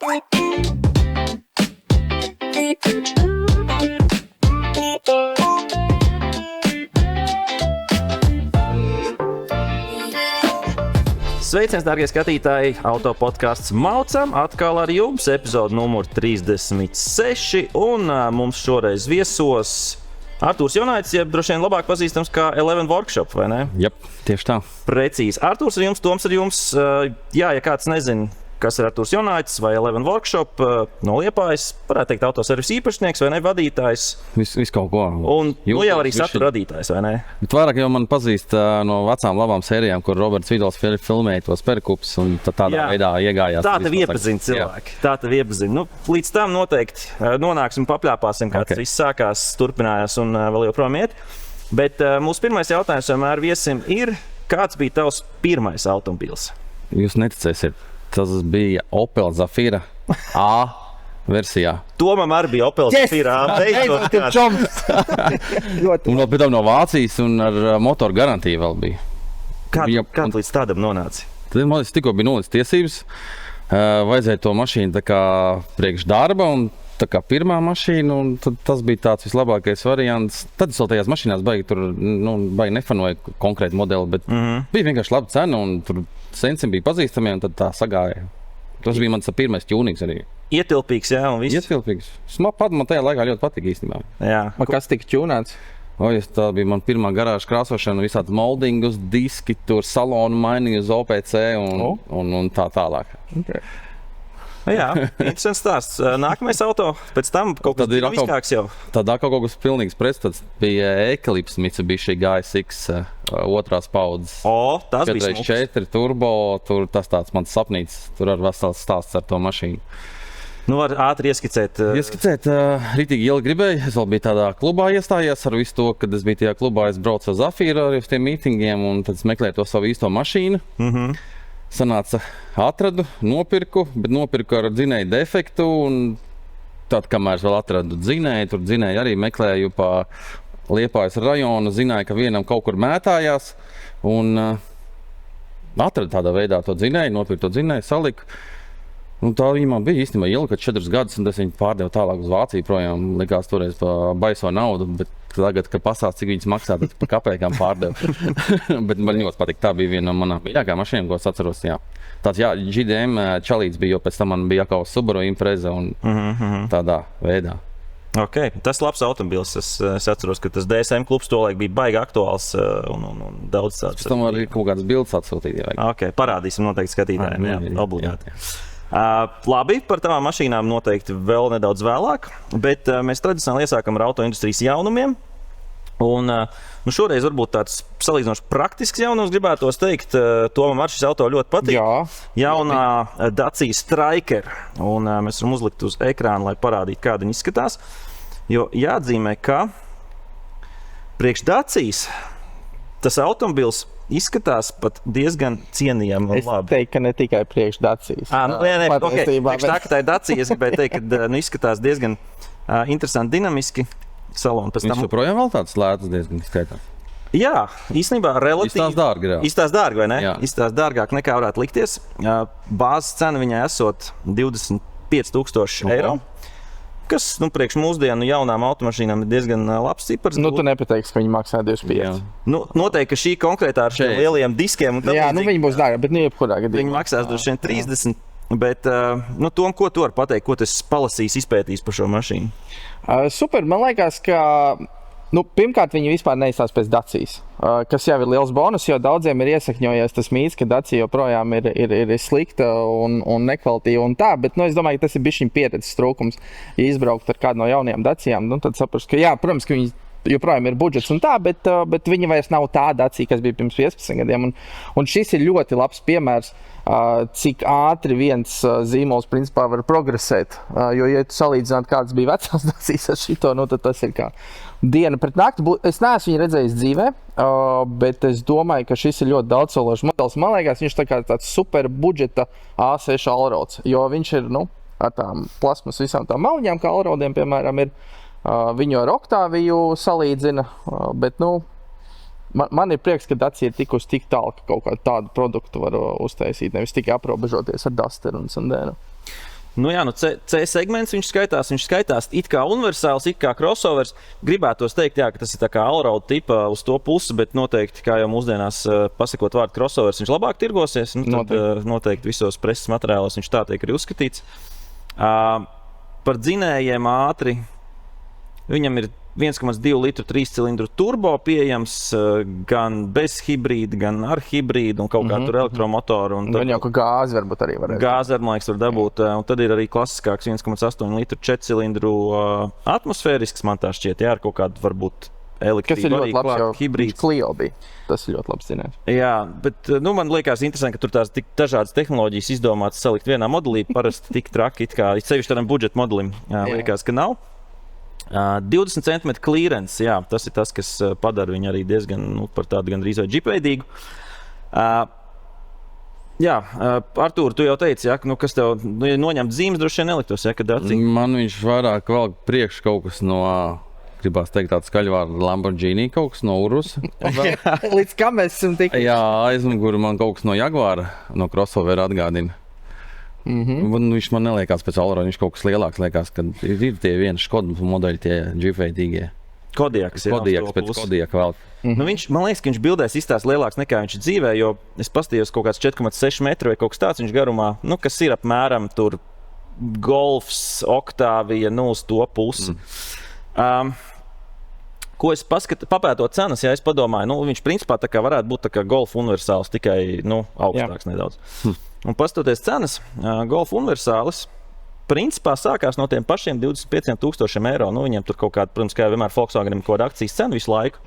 Sveiciens, dārgie skatītāji! Autopodcasts Maucam atkal ar jums, epizode numur 36, un mums šoreiz viesos Artūrs Jonaitis, jeb droši vien labāk pazīstams kā Eleven Workshop, vai ne? Jep, tieši tā. Precīzi. Artūrs ar jums, Toms ar jums. Jā, ja kāds nezina, kas ir Artūrs Jonaitis vai Eleven Workshop, no Liepājas, varētu teikt autoservis īpašnieks vai ne, vadītājs. Viss kaut ko. Un nu jau arī satura radītājs, vai ne? Bet vairāk jau man pazīst no vecām labām sērijām, kur Roberts Vidols filmēja tos perkupus un tādā veidā iegājās. Tā tev iepazina cilvēki. Tā tev iepazina. Nu, līdz tam noteikti nonāksim, papļāpāsim, kā tas viss sākās, turpinājās un vēl joprojām iet. Bet mūsu pirmais jautājums vienmēr viesim ir, kāds bija tavs pirmais automobīls? Jūs neticēsiet. Tas bija Opel Zafira A versijā. Tomam arī bija Opel Zafira A. Un vēl pēc tam no Vācijas un ar motoru garantiju vēl bija. Kā līdz tādam nonāci? Tad man tikko bija nolīdz tiesības. Vajadzēja to mašīnu tā kā priekš darba un tā kā pirmā mašīna, un tad tas bija tāds vislabākais variants. Tad es vēl tajās mašīnās baigi nefanoju konkrētu modeli, bet bija vienkārši laba cena, un tur sensim bija pazīstami, un tad tā sagāja. Tas bija mans pirmais tjūnings arī. Ietilpīgs, jā, un viss? Ietilpīgs. Man tajā laikā ļoti patika īstenībā. Jā. Kas tika tjūnēts? Tā bija man pirmā garāža krāsošana, visādi moldingus, diski, tur salonu mainīja uz OPC un tā tālāk. Okay. Jā, interesants stāsts. Nākamais auto, pēc tam kaut kas dinamiskāks jau. Tad kaut kas pilnīgs pretstats bija Eclipse Mitsubishi GSX otrās paudzes. Tas bija 4x4 turbo, tas tāds mans sapnīts, tur ar vesels stāsts ar to mašīnu. Nu, var ātri ieskicēt. Ritīgi ilgi gribēju. Es vēl biju tādā klubā iestājies ar visu to, kad es biju tajā klubā, es braucu uz Zafīru arī uz tiem mītingiem, un tad es meklēju to savu īsto mašīnu. Sanāca, atradu, nopirku ar dzinēju defektu, un tad, kamēr es vēl atradu dzinēju, tur dzinēju arī meklēju pa Liepājas rajonu, zināju, ka vienam kaut kur mētājās, un atradu tādā veidā to dzinēju, nopirku to dzinēju, saliku. Un tā viņa man bija īstenībā ilga 4 gadus, un es viņu pārdevu tālāk uz Vāciju projām, likās toreiz pa baiso naudu, bet tagad, kad pasāc, cik viņas maksā, tad pa kapēkām pārdevu. Bet man ļoti patīk, tā bija viena no manām mīļākajām mašīnām, ko es atceros. Jā. Tāds GDM čalīts bija, jo pēc tam man bija jākau Subaru Impreza un tādā veidā. Okay. Tas labs automobils. Es atceros, ka tas DSM klubs tolaik bija baigi aktuāls un daudz tāds. Pēc tam arī kaut kādas bildes atsūtīt. Okay. Parādīsim noteikti skatītājiem. Jā, obligāti. Labi, par tavām mašīnām noteikti vēl nedaudz vēlāk, bet mēs tradicionāli iesākam ar autoindustrijas jaunumiem. Un šoreiz varbūt tāds salīdzinoši praktisks jaunums gribētos teikt. Tomam ar šis auto ļoti patīk. Jā. Jaunā Dacia Striker. Un mēs varam uzlikt uz ekrānu, lai parādītu, kāda viņa izskatās. Jo jāatzīmē, ka priekš Dacias tas automobils izskatās pat diezgan cienījami un labi. Es teiktu, ka ne tikai priekš Dacijas. Okay. Tā, ka tā ir Dacia, es gribēju teikt, ka izskatās diezgan interesanti, dinamiski. Viņš joprojām vēl tāds lētas diezgan skaitā. Jā, īstenībā relatīvi. Izstās dārgi, vai ne? Jā. Izstās dārgāk nekā varētu likties. Bāzes cena viņai esot 25,000 eiro. Kas, priekš mūsdienu jaunām automašīnām ir diezgan labs cipars. Tu nepateiksi, ka viņi maksā 25. Noteikti, ka šī konkrētā ar šiem lielajiem diskiem. Jā, viņi būs dārgi, bet jebkurā gadījumā. Viņi maksās droši vien 30. Bet, Tom, ko tu vari pateikt, ko tu esi palasījis, izpētījis par šo mašīnu? Super, man liekas, ka pirmkārt viņi vispār neizstās pēc Dacijas, kas jau ir liels bonus, jo daudziem ir iesakņojies tas mīts, ka Dacia joprojām ir slikta un nekvalitīva un tā, bet es domāju, ka tas ir bišķiņ pieredzes trūkums. Ja izbraukt ar kādu no jaunajām Dacijām, tad saprast, ka jā, protams, ka viņi joprojām ir budžets un tā, bet viņa vairs nav tā Dacia, kas bija pirms 15 gadiem. Un šis ir ļoti labs piemērs, cik ātri viens zīmols principā var progresēt. Jo, ja tu salīdzinātu, kāds bija vecās Dacijas ar šito, tad tas ir kā diena pret nakti. Es neesmu viņu redzējis dzīvē, bet es domāju, ka šis ir ļoti daudzsološs modelis. Man liekas, viņš tāds super budžeta A6 Allroads, jo viņš ir ar tām plasmas visām tām maliņām, kā Allroadiem, piemēram, ir. Viņu ar Octaviju salīdzina, bet man ir prieks, ka Dacia ir tikusi tik tālu, ka kaut kādu tādu produktu var uztaisīt, nevis tikai aprobežoties ar Dusteru un Sandero. Nu jā, C segments viņš skaitās it kā universāls, it kā crossovers. Gribētos teikt, jā, ka tas ir tā kā allroad tipa uz to pusi, bet noteikti, kā jau mūsdienās pasakot vārdu crossovers, viņš labāk tirgosies. Nu, tad noteikti visos preses materiālos viņš tā tiek arī uzskatīts. Par dzinējiem ātri. Viņam ir 1,2 litru 3 cilindru turbo pieejams, gan bez hibrīda, gan ar hibrīdu un kaut kā tur elektromotoru. Gan jau, ka gāzi varbūt arī varētu. Gāzi, man liekas, var dabūt. Un tad ir arī klasiskāks 1,8 litru 4 cilindru atmosfērisks, man tā šķiet, jā, ar kaut kādu varbūt elektrību. Kas ir ļoti labs, jo hibrīds. Clio bija. Tas ir ļoti labs zinājums. Jā, bet man liekas interesanti, ka tur tās tik dažādas tehnoloģijas izdomātas salikt vienā modelī. Parasti tik traki, it kā sevišķi tādam budžeta modelim liekas, ka nav. 20 cm clearance, jā, tas ir tas, kas padara viņu arī diezgan par tādu gandrīz vai džipveidīgu. Jā, Artūr, tu jau teici, ja, kas tev noņemt zīmes, droši vien neliktos, ja, kad acī? Man viņš vairāk vēl priekš kaut kas no, gribās teikt tādu skaļvārdu, Lamborghini kaut kas no Urusa. Līdz kam mēs esam tik? Jā, aizmuguri man kaut kas no Jaguara, no crossovera atgādina. Viņš man neliekās pēc Allroad, viņš kaut kas lielāks liekas, kad ir tie vieni Škoda modeļi, tie džipveidīgie. Kodiaks ir pēc Kodiaka vēl. Nu, man liekas, ka viņš bildēs izstāst lielāks nekā viņš dzīvē, jo es pastījos kaut kāds 4,6 metru vai kaut kas tāds viņš garumā, kas ir apmēram tur Golfs, Octavia, uz to pusi. Ko es papētot cenas, ja es padomāju, viņš principā tā kā varētu būt tā kā Golf universāls, tikai augstāks nedaudz. Un pastoties cenas, Golf universālis principā sākās no tiem pašiem 25,000 eiro. Viņiem tur kaut kāda, protams, kā vienmēr Volkswagenam kaut kāda akcijas cena visu laiku.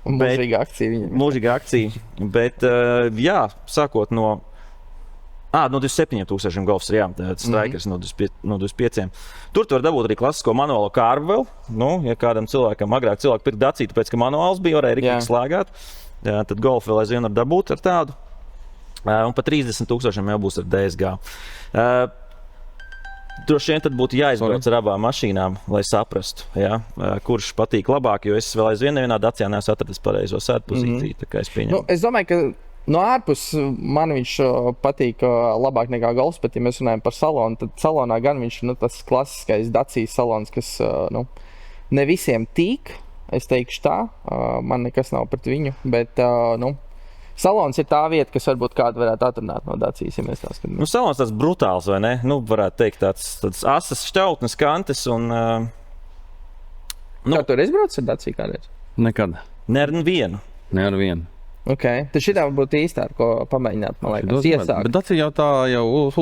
Mūžīga akcija viņam. Mūžīga akcija, bet jā, sākot no 27,000 Golfs ir, jā, Strikers no 25. Tur tu var dabūt arī klasisko manuālo kārbu vēl. Ja kādam cilvēkam agrāk cilvēki pirka Dacia, tāpēc, ka manuāls bija, varēja riktīgi slēgāt. Jā, tad Golf vēl aizvien var dabūt ar tādu. Un pa 30,000 jau būs ar DSG. Droši vien tad būtu jāizbrauc ar abām mašīnām, lai saprastu, ja, kurš patīk labāk, jo es vēl aizvien nevienā Dacijā neesmu atradis pareizo sēdpozīciju, tā kā es pieņemu. Es domāju, ka no ārpuses man viņš patīk labāk nekā Golfs, bet ja mēs runājam par salonu, tad salonā gan viņš ir tas klasiskais Dacijas salons, kas ne visiem tīk, es teikšu tā, man nekas nav pret viņu, bet salons ir tā vieta, kas varbūt kādu varētu atrunāt no Dacijas, ja mēs tā skatāmies. Salons tāds brutāls, vai ne? Varētu teikt tāds asas šķautnes, kantes un... Kā tu arī izbrauc ar Daciju kādreiz? Nekad. Ne ar vienu. Okay. Tad šitā būtu īstā, ar ko pamēģināt, man liekas, iesākt. Bet Dacija jau tā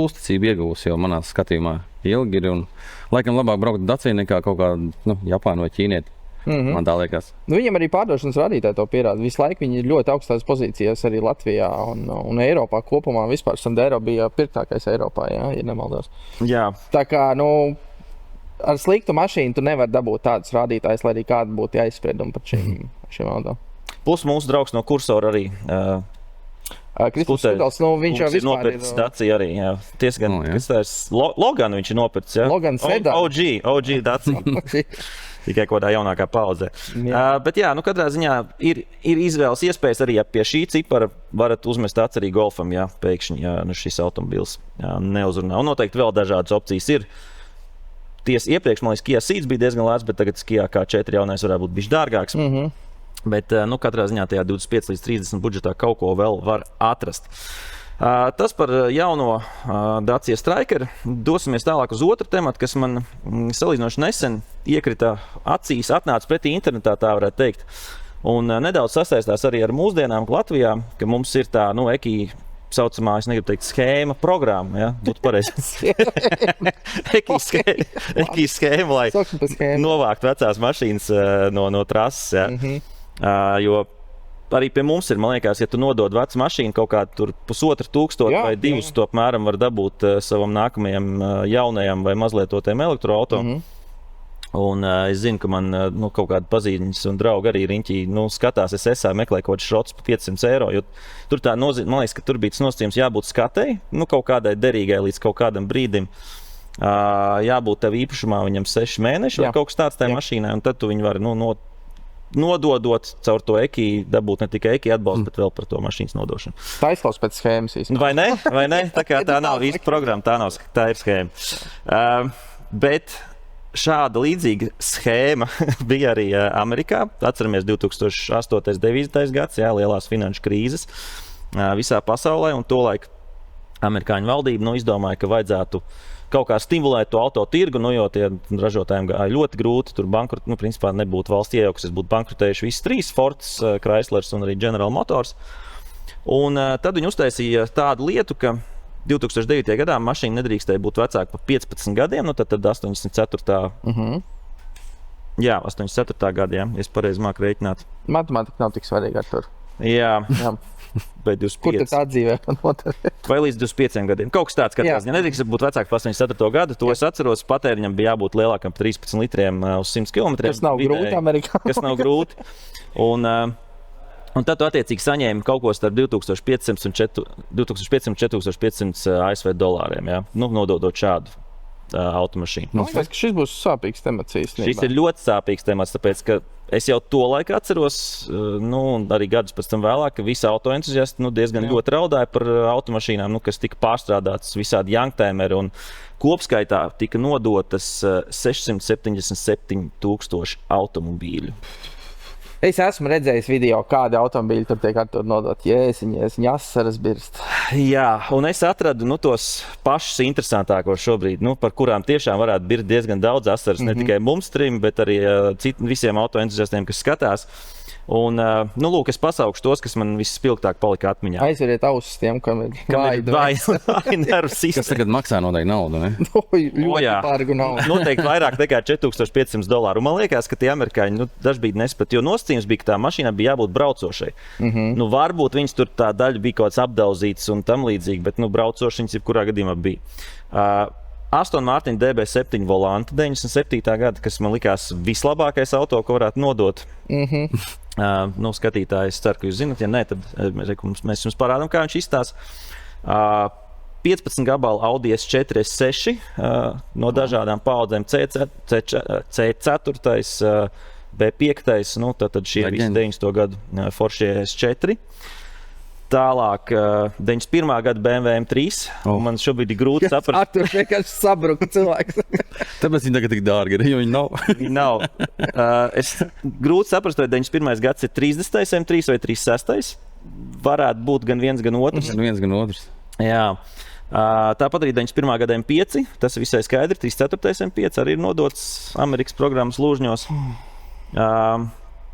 uzticība iegūs jau manā skatījumā ilgi ir un laikam labāk braukt Dacija nekā kaut kā Japāna vai Ķīnieti. Man tā liekas. Viņam arī pārdošanas rādītāji to pierāda. Visu laiku viņi ir ļoti augstās pozīcijās arī Latvijā un Eiropā kopumā. Vispār Sandero bija pirktākais Eiropā, ja nemaldos. Jā. Tā kā, ar sliktu mašīnu tu nevar dabūt tādus rādītājus, lai arī kādu būtu jāizspriedumi par šiem audām. Plus mūsu draugs no Kursora arī. Kristaps Skudals, viņš jau vispār nopircis Dacia arī, jā. Tiesgan, kas tā ir, Logan viņš ir nopircis, jā. Logan Sedan. OG Dacia. Tikai kādā jaunākā paudzē. Bet jā, katrā ziņā ir izvēles iespējas arī, ja pie šī cipara varat uzmest aci arī Golfam, ja pēkšņi, ja šis automobils neuzrunā. Un noteikti vēl dažādas opcijas ir. Iepriekš, man liekas, Kia Ceed bija diezgan lēts, bet tagad Kia K4 jaunais varētu būt bišķi dārgāks. Bet katrā ziņā tajā 25 līdz 30 budžetā kaut ko vēl var atrast. Tas par jauno Dacia Striker. Dosimies tālāk uz otru tematu, kas man salīdzinoši nesen iekrita acīs, atnāca pretī internetā, tā varētu teikt. Un nedaudz sasaistās arī ar mūsdienām Latvijā, ka mums ir tā, saucamā, es negribu teikt, schēma, programma, ja, būtu pareizi. Eki schēma, lai novākt vecās mašīnas no trases, ja. Jo arī pie mums ir, man liekas, ja tu nodod vecu mašīnu kaut kādu tur 1,500 vai 200, to apmēram var dabūt savam nākamajam jaunajam vai mazlietotiem elektroauto. Un es zinu, ka man kaut kādi pazīņas un draugi arī riņķī skatās, es meklēju kaut kāds šrots par 500 eiro, jo tur tā nozīmē, man liekas, ka tur bija tas nosacījums jābūt skatei, kaut kādai derīgai līdz kaut kādam brīdim. Jābūt tev īpašumā viņam 6 mēneši vai kaut kas tāds tajā mašīnai, un tad tu viņu vari nododot caur to EKI, dabūt ne tikai EKI atbalstu, bet vēl par to mašīnas nodošanu. Tā izklausās pēc schēmas. Vai ne? Tā kā tā nav īsta programma, tā ir schēma. Bet šāda līdzīga schēma bija arī Amerikā. Atceramies 2008. 9. gads, lielās finanšu krīzes visā pasaulē, un tolaik amerikāņu valdība izdomāja, ka vajadzētu kaut kā stimulēt to auto tirgu, jo tie ražotājiem gāja ļoti grūti, tur principā nebūtu valsts iejaukas, būtu bankrotējuši visi trīs, Fords, Chryslers un arī General Motors. Un tad viņi uztaisīja tādu lietu, ka 2009. gadā mašīna nedrīkstēja būt vecāka par 15 gadiem, tad 84. Jā, 84. gada, ja es pareizi māku rēķināt. Matemātika nav tik svarīga ar tur. Jā. Vai 25. Kur tad tā dzīvē notiek? Vai līdz 25 gadiem. Kaut kas tāds, ka tās nedrīkst būt vecāks par 84. gadu. To es atceros, patēriņam bija jābūt lielākam par 13 litriem uz 100 km. Tas nav grūti Amerikā. Kas nav grūti. Un tad tu attiecīgi saņēmi kaut ko starp 2500 un 4500 ASV dolāriem, nododot šādu automašīnu. Man liekas, ka šis būs sāpīgs temats īstenībā. Šis ir ļoti sāpīgs temats, tāpēc, ka es jau to laiku atceros, un arī gadus pēc tam vēlāk, ka visi autoentuziasti diezgan ļoti raudāja par automašīnām, kas tika pārstrādātas visādi youngtimeri, un kopskaitā tika nodotas 677,000 automobīļu. Es esmu redzējis video, kādi automobīļi tur tiek nodot. Jēziņ, asaras birst. Jā, un es atradu tos pašus interesantākos šobrīd, par kurām tiešām varētu birst diezgan daudz asaras, ne tikai mums trim, bet arī visiem autoentuziastiem, kas skatās. Un, lūk, es pasaukšu tos, kas man vispilgtāk palika atmiņā. Aizveriet ausis tiem, kam ir vāji nervu sistēma. Kas tagad maksā noteikti naudu, ne? Ļoti pārgu naudu. Noteikti vairāk nekā $4500. Man liekas, ka tie amerikāņi dažbrīd nespēt, jo nosacījums bija, ka tā mašīna bija jābūt braucošai. Varbūt viņas tur tā daļa bija kaut kāds apdauzīts un tam līdzīgi, bet braucoši viņas jebkurā gadījumā bija. Aston Martin DB7 volanta 97. gada, kas man likās vislabākais auto, ko varētu nodot. Skatītāji, es ceru, ka jūs zinat, ja nē, tad mēs jums parādām, kā viņš izstāsta. 15 gabalu Audi S4, S6 no dažādām paudzēm, C4, B5, tad šie visi 90. gadu Porsche S4. Tālāk, 91. gada BMW M3. Man šobrīd ir grūti saprast. Tur vienkārši sabruka cilvēks. Tāpēc viņi tagad tik dārgi, jo viņi nav. Viņi nav. Es grūti saprast, vai 91. gads ir 30. M3 vai 36. Varētu būt gan viens, gan otrs. Gan otrs. Jā. Tāpat arī 91. gada M5. Tas ir visai skaidri. 34. M5 arī ir nodots Amerikas programmas lūžņos.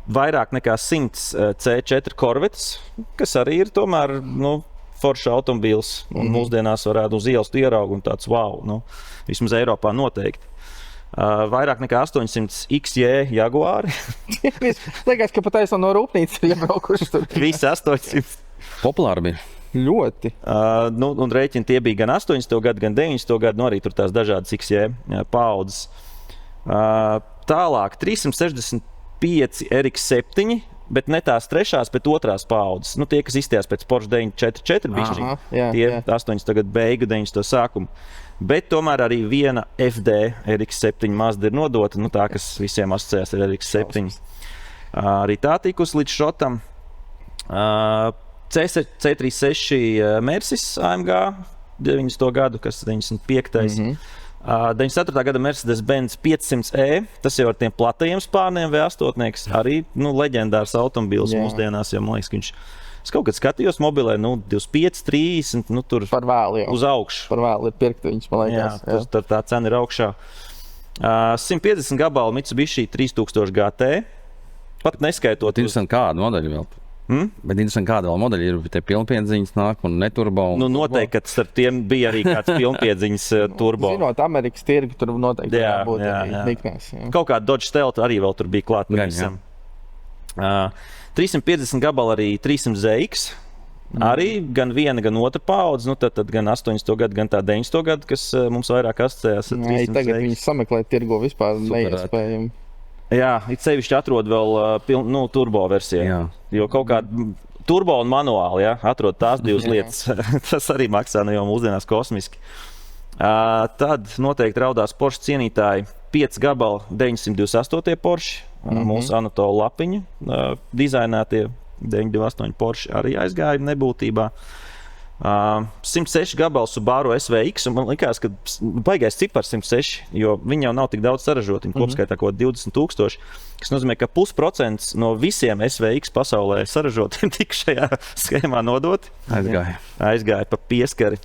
Vairāk nekā 100 C4 Corvettes, kas arī ir tomēr forša automobīls. Mūsdienās varētu uz ielas ieraugt un tāds wow, vismaz Eiropā noteikti. Vairāk nekā 800 XJ Jaguari. Liekas, ka pat aizsno no rūpnīcas ir iebraukuši tur. Visi 800. Populāri bija. Ļoti. Un rēķini tie bija gan 80. gadu, gan 90. gadu, arī tur tās dažādas XJ paudzes. Tālāk 365 RX7, bet ne tās trešās, bet otrās paudzes. Tie, kas izstījās pēc Porsche 944 bišķiņi, tie 80. gadu beigu, 90. sākumu. Bet tomēr arī viena FD RX7 Mazda ir nodota, tā, kas visiem asociējās ar RX7. Arī tā tikus līdz šotam. C36 Mercedes AMG 90. gadu, kas 95. 94. gada Mercedes-Benz 500e, tas jau ar tiem platajiem spārniem V8, arī leģendārs automobīls mūsdienās, jo man liekas, ka viņš, es kaut kad skatījos mobilē, 25, 30, tur par vēlu jau. Uz augšu. Par vēlu ir pirkt viņus, man liekas. Jā, tur tā cena ir augšā. 150 gabalu Mitsubishi 3000 GT, pat neskaitot. Interesanti, kādu modeļu vēl? Bet interesanti, kāda vēl modeļa ir, tie pilnpiedziņas nāk un neturbo. Noteikti, ka starp tiem bija arī kāds pilnpiedziņas turbo. Zinot Amerikas tirgu, tur noteikti būtu niknēs. Kaut kā Dodge Stealth arī vēl tur bija klāt. 350 gabalu arī 300 ZX. Arī gan viena, gan otra paudze, tad gan 80. gadu, gan tā 90. gadu, kas mums vairāk asociējās ar 300 tagad ZX. Viņi sameklē tirgu vispār neiespējami. Jā, it sevišķi atrod vēl turbo versiju. Jo kaut kā turbo un manuāli, atrod tās divas lietas. Tas arī maksā jau mūsdienās kosmiski. Tad noteikti raudās Porsche cienītāji 5 gabalu 928 Porsche mūsu Anatola Lapiņa dizainētie 928 Porsche arī aizgāja nebūtībā. 106 gabals Subaru SVX, un man likās, ka baigais cipars 106, jo viņi jau nav tik daudz saražoti, viņi kopskaitā kaut 20,000, kas nozīmē, ka 0,5% no visiem SVX pasaulē saražotiem tika šajā schēmā nodoti. Aizgāja pa pieskari.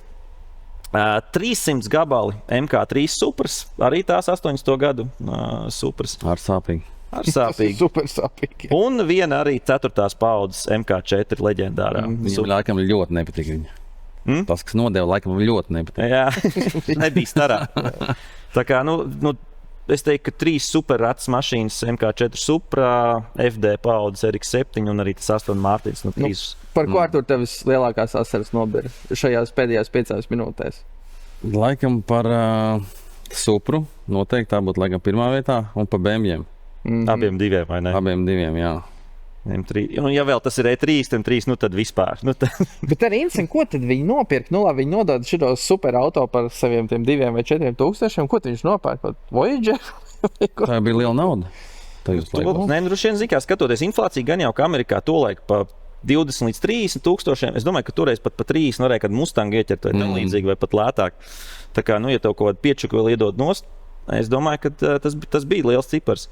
300 gabali MK3 Supras, arī tās 80. gadu Supras. Ar sāpīgi. Super sāpīgi. Un viena arī 4. paudzes MK4 leģendārā. Viņam laikam ļoti nepatīk viņa. Tas, kas nodeva, laikam ļoti nepatīk. Jā, nebija starā. Tā kā, es teiktu, ka 3 super rats mašīnas MK4 Supra, FD paudzes RX7 un arī tas Aston Martins. Par ko Artur tev lielākās asaras nobira šajās pēdējās 5 minūtēs? Laikam par Supru noteikti tā būtu laikam pirmā vietā un pa BMW. Abiem diviem, vai ne? Abiem diviem, jā. M3. Un ja vēl tas ir E3, M3, tad vispār. Bet arī interesanti, ko tad viņi nopirka? Labi, viņi nodod šito super auto par saviem 2 vai 4 tūkstošiem. Ko viņš nopērk? Voyager? Tā bija liela nauda. Nē, droši vien, kā skatoties inflāciju, gan jau ka Amerikā tolaik pa 20 līdz 30 tūkstošiem. Es domāju, ka toreiz pat pa 30 varēja, kad Mustang ieķert vai tam līdzīgi, vai pat lētāk. Tā kā, ja tev kaut kādu piečuku vēl iedod nost, es domāju, ka tas bija liels cipars.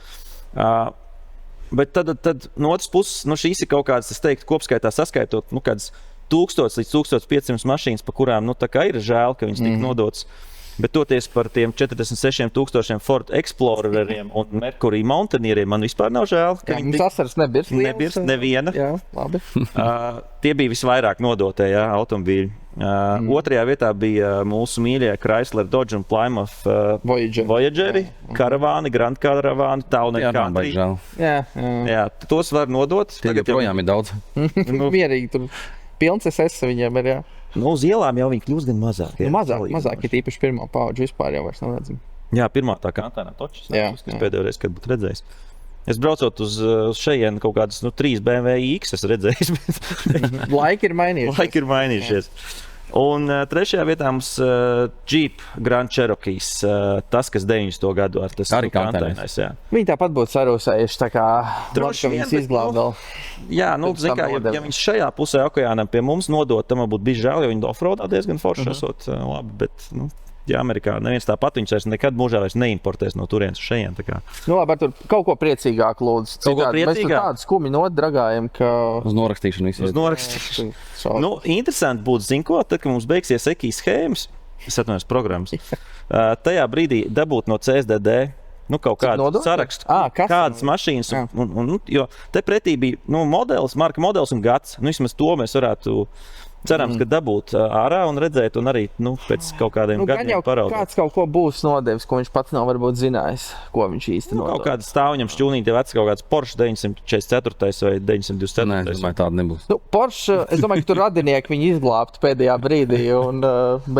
Bet tad no otras puses, šīs ir kaut kādas, es teiktu, kopskaitā saskaitot, kādas 1000 līdz 1500 mašīnas, pa kurām, tā kā ir žēl, ka viņas tika nodotas. Bet toties par tiem 46,000 Ford Exploreriem un Mercury Mountaineeriem man vispār nav žēl. Mums asaras nebirst neviena. Jā, labi. Tie bija visvairāk nodotie automobīļi. Otrajā vietā bija mūsu mīļie Chrysler, Dodge un Plymouth Voyageri, karavāni, Grand karavāni, Town & Country. Jā, tos var nodot. Tie joprojām ir daudz. Mierīgi, tur pilns SS viņiem ir, jā. Uz ielām jau viņi kļūst gan mazāk. Mazāk, ir īpaši pirmā paudža vispār jau vairs nav redzami. Jā, pirmā tā kā Antēna Točs, kas pēdējo reizi, kad būtu redzējis. Es braucot uz šejienu kaut kādas 3 BMW X, es redzēju. Laiki ir mainījušies. Un trešajā vietā mums Jeep Grand Cherokees, tas, kas 90. gadu ar tas arī kantēnais. Viņi tāpat būtu sarūsējuši, tā kā droši, ka viņas izglāb vēl. Jā, ja viņš šajā pusē okeānam pie mums nodot, tam būtu bijis žēl, jo viņi offroadā diezgan forši esot labi, bet, ja Amerikā neviens tāpat viņš vairs nekad mūžā vairs neimportēs no turienes uz šejien. Labi, tur kaut ko priecīgāku lūdzu. Mēs tur tādu skumi nodragājam, ka... Uz norakstīšanu visi. Uz norakstīšanu. Interesanti būtu, ko, tad, kad mums beigsies ekīs schēmas, es atvainojos programmas, tajā brīdī dabūt no CSDD kaut kādu sarakstu, kādas mašīnas, jo te pretī bija marka modelis un gads. Vismaz to mēs varētu... Cerams, ka dabūt ārā un redzēt, un arī pēc kaut kādiem gadiem paraudāt. Kāds kaut ko būs nodevis, ko viņš pats nav varbūt zinājis, ko viņš īsti nodod. Kaut kāda stāvņam šķūnīte vecs, kaut kāds Porsche 944 vai 924. Nē, es domāju, tāda nebūs. Porsche, es domāju, ka tur radinieki viņi izglābtu pēdējā brīdī,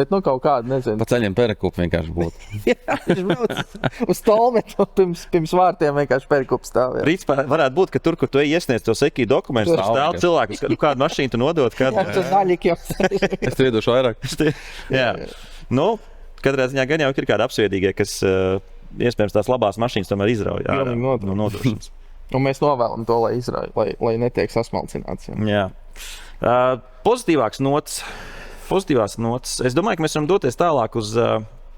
bet kaut kādu, nezinu. Pa ceļiem perekup vienkārši būtu. Jā, viņš brauc uz tolmetu, pirms vārtiem vienkārši perekup stāv. Principā varētu būt, ka tur, kur tu iesniedz tos ekī dokumentus, stāv cilvēkus, kādu mašīnu tu nodod, Es tev iedošu vairāk. Jā. Katrā ziņā gan jau ir kādi apsviedīgie, kas iespējams tās labās mašīnas tomēr izrauj no nodošanas. Un mēs novēlam to, lai izrauj, lai netiek sasmalcināts. Jā. Pozitīvās nots. Es domāju, ka mēs varam doties tālāk uz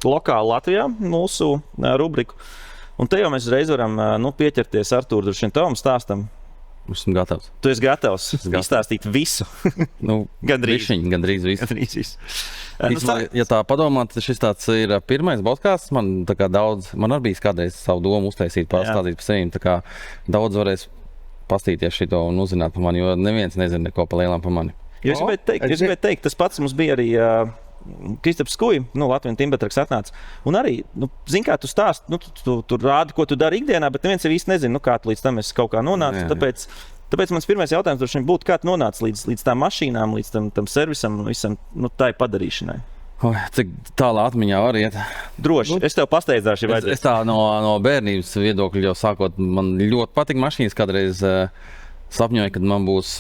lokālu Latvijā, mūsu rubriku. Un te jau mēs uzreiz varam pieķerties Artūru, droši vien tavam stāstam. Esmu gatavs. Tu esi gatavs izstāstīt visu. Gandrīz visu. Ja tā padomāt, šis tāds ir pirmais podcasts. Man arī bijis kādreiz savu domu uztaisīt, pastāstīt par sevi. Tā kā daudz varēs pastīties šito un uzzināt par mani, jo neviens nezina neko pa lielām par mani. Es gribēju teikt, tas pats mums bija arī Kristaps Skuja, Latvijas Timbertraks atnāca. Un arī, kā tu stāsti, tu rādi, ko tu dari ikdienā, bet neviens jau īsti nezina, kā tu līdz tam esi kaut kā nonācis. Tāpēc mans pirmais jautājums droši vien būtu, kā tu nonāci līdz tām mašīnām, līdz tam servisam un visam tai padarīšanai. Cik tālā atmiņā var iet? Droši, es tev pasteidzāšu, ja vajadzēs. Es tā no bērnības viedokļa jau sākot, man ļoti patīk mašīnas, kādreiz sapņoju, kad man būs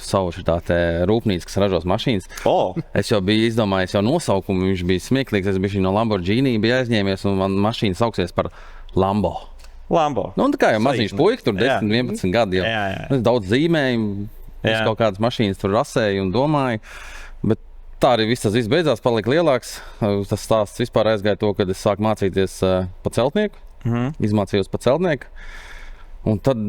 savu šitā rūpnīca, kas ražos mašīnas. Es jau biju izdomājis nosaukumu, viņš bija smieklīgs, es biju no Lamborghini, bija aizņēmies un man mašīna sauksies par Lambo. Lambo. Nu, tā kā jau maziņš puika, tur 10, 11 gadi jau. Jā. Daudz zīmējumu, es kaut kādas mašīnas tur rasēju un domāju. Bet tā arī viss beidzās, palika lielāks. Tas stāsts vispār aizgāja to, kad es sāku mācīties pa celtnieku. Izmācījos pa celtnieku. Un tad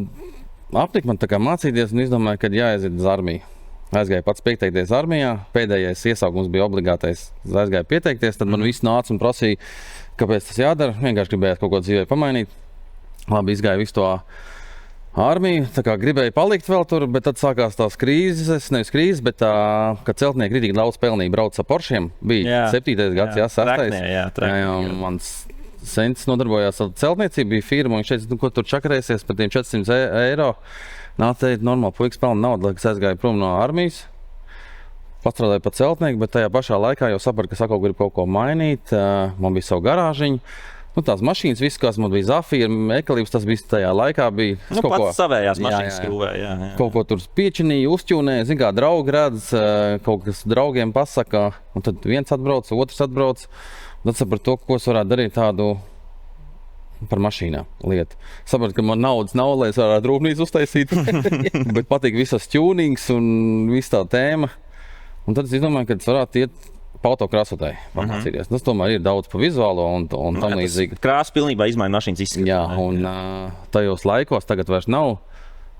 apnika man tā kā mācīties un izdomāju, kad jāaiziet uz armiju. Aizgāju pats pieteikties armijā. Pēdējais iesaukums bija obligātais. Aizgāju pieteikties, tad man viss nāca un prasīja, kāpēc tas jādara. Vienkārši gribēju kaut ko dzīvē pamainīt. Labi, izgāju visu to armiju. Tā kā gribēju palikt vēl tur, bet tad sākās tās krīzes. Nevis krīzes, bet kad celtnieki ritīgi daudz pelnīja, brauc ar Poršiem. Bija 7. gads, 6. Mans sens nodarbojās ar celtniecību, bija firma. Viņš teica, ko tur čakarēsies par tiem 400 eiro. Nāc, teikt, normāli puikas pelna naudu, lai es aizgāju prom no armijas. Pastrādāju pa celtnieku, bet tajā pašā laikā jau sapratu, ka sāku grib kaut ko mainīt. Man bija savu garāžiņu. Nu, tās mašīnas, viss, kas man bija Zafīra, Ekalīps, tas viss tajā laikā bija. Pats savējās mašīnas skrūvēja. Kaut ko tur piečinīja, uzķūnēja, zin kā draugi redz, kaut kas draugiem pasaka. Un tad viens atbrauc, otrs atbrauc. Tad sapratu to, ko es varētu darīt tādu par mašīnām lietu. Sapratu, ka man naudas nav, lai es varētu rūpnīcu uztaisīt. Bet patīk visas ķūnings un viss tā tēma. Un tad es izdomāju, ka es varētu iet pa autokrāsotāju pamācīties. Tas tomēr ir daudz pa vizuālo un tam līdzīgi. Krāsa pilnībā izmaina mašīnas izskatu. Jā, un tajos laikos, tagad vairs nav,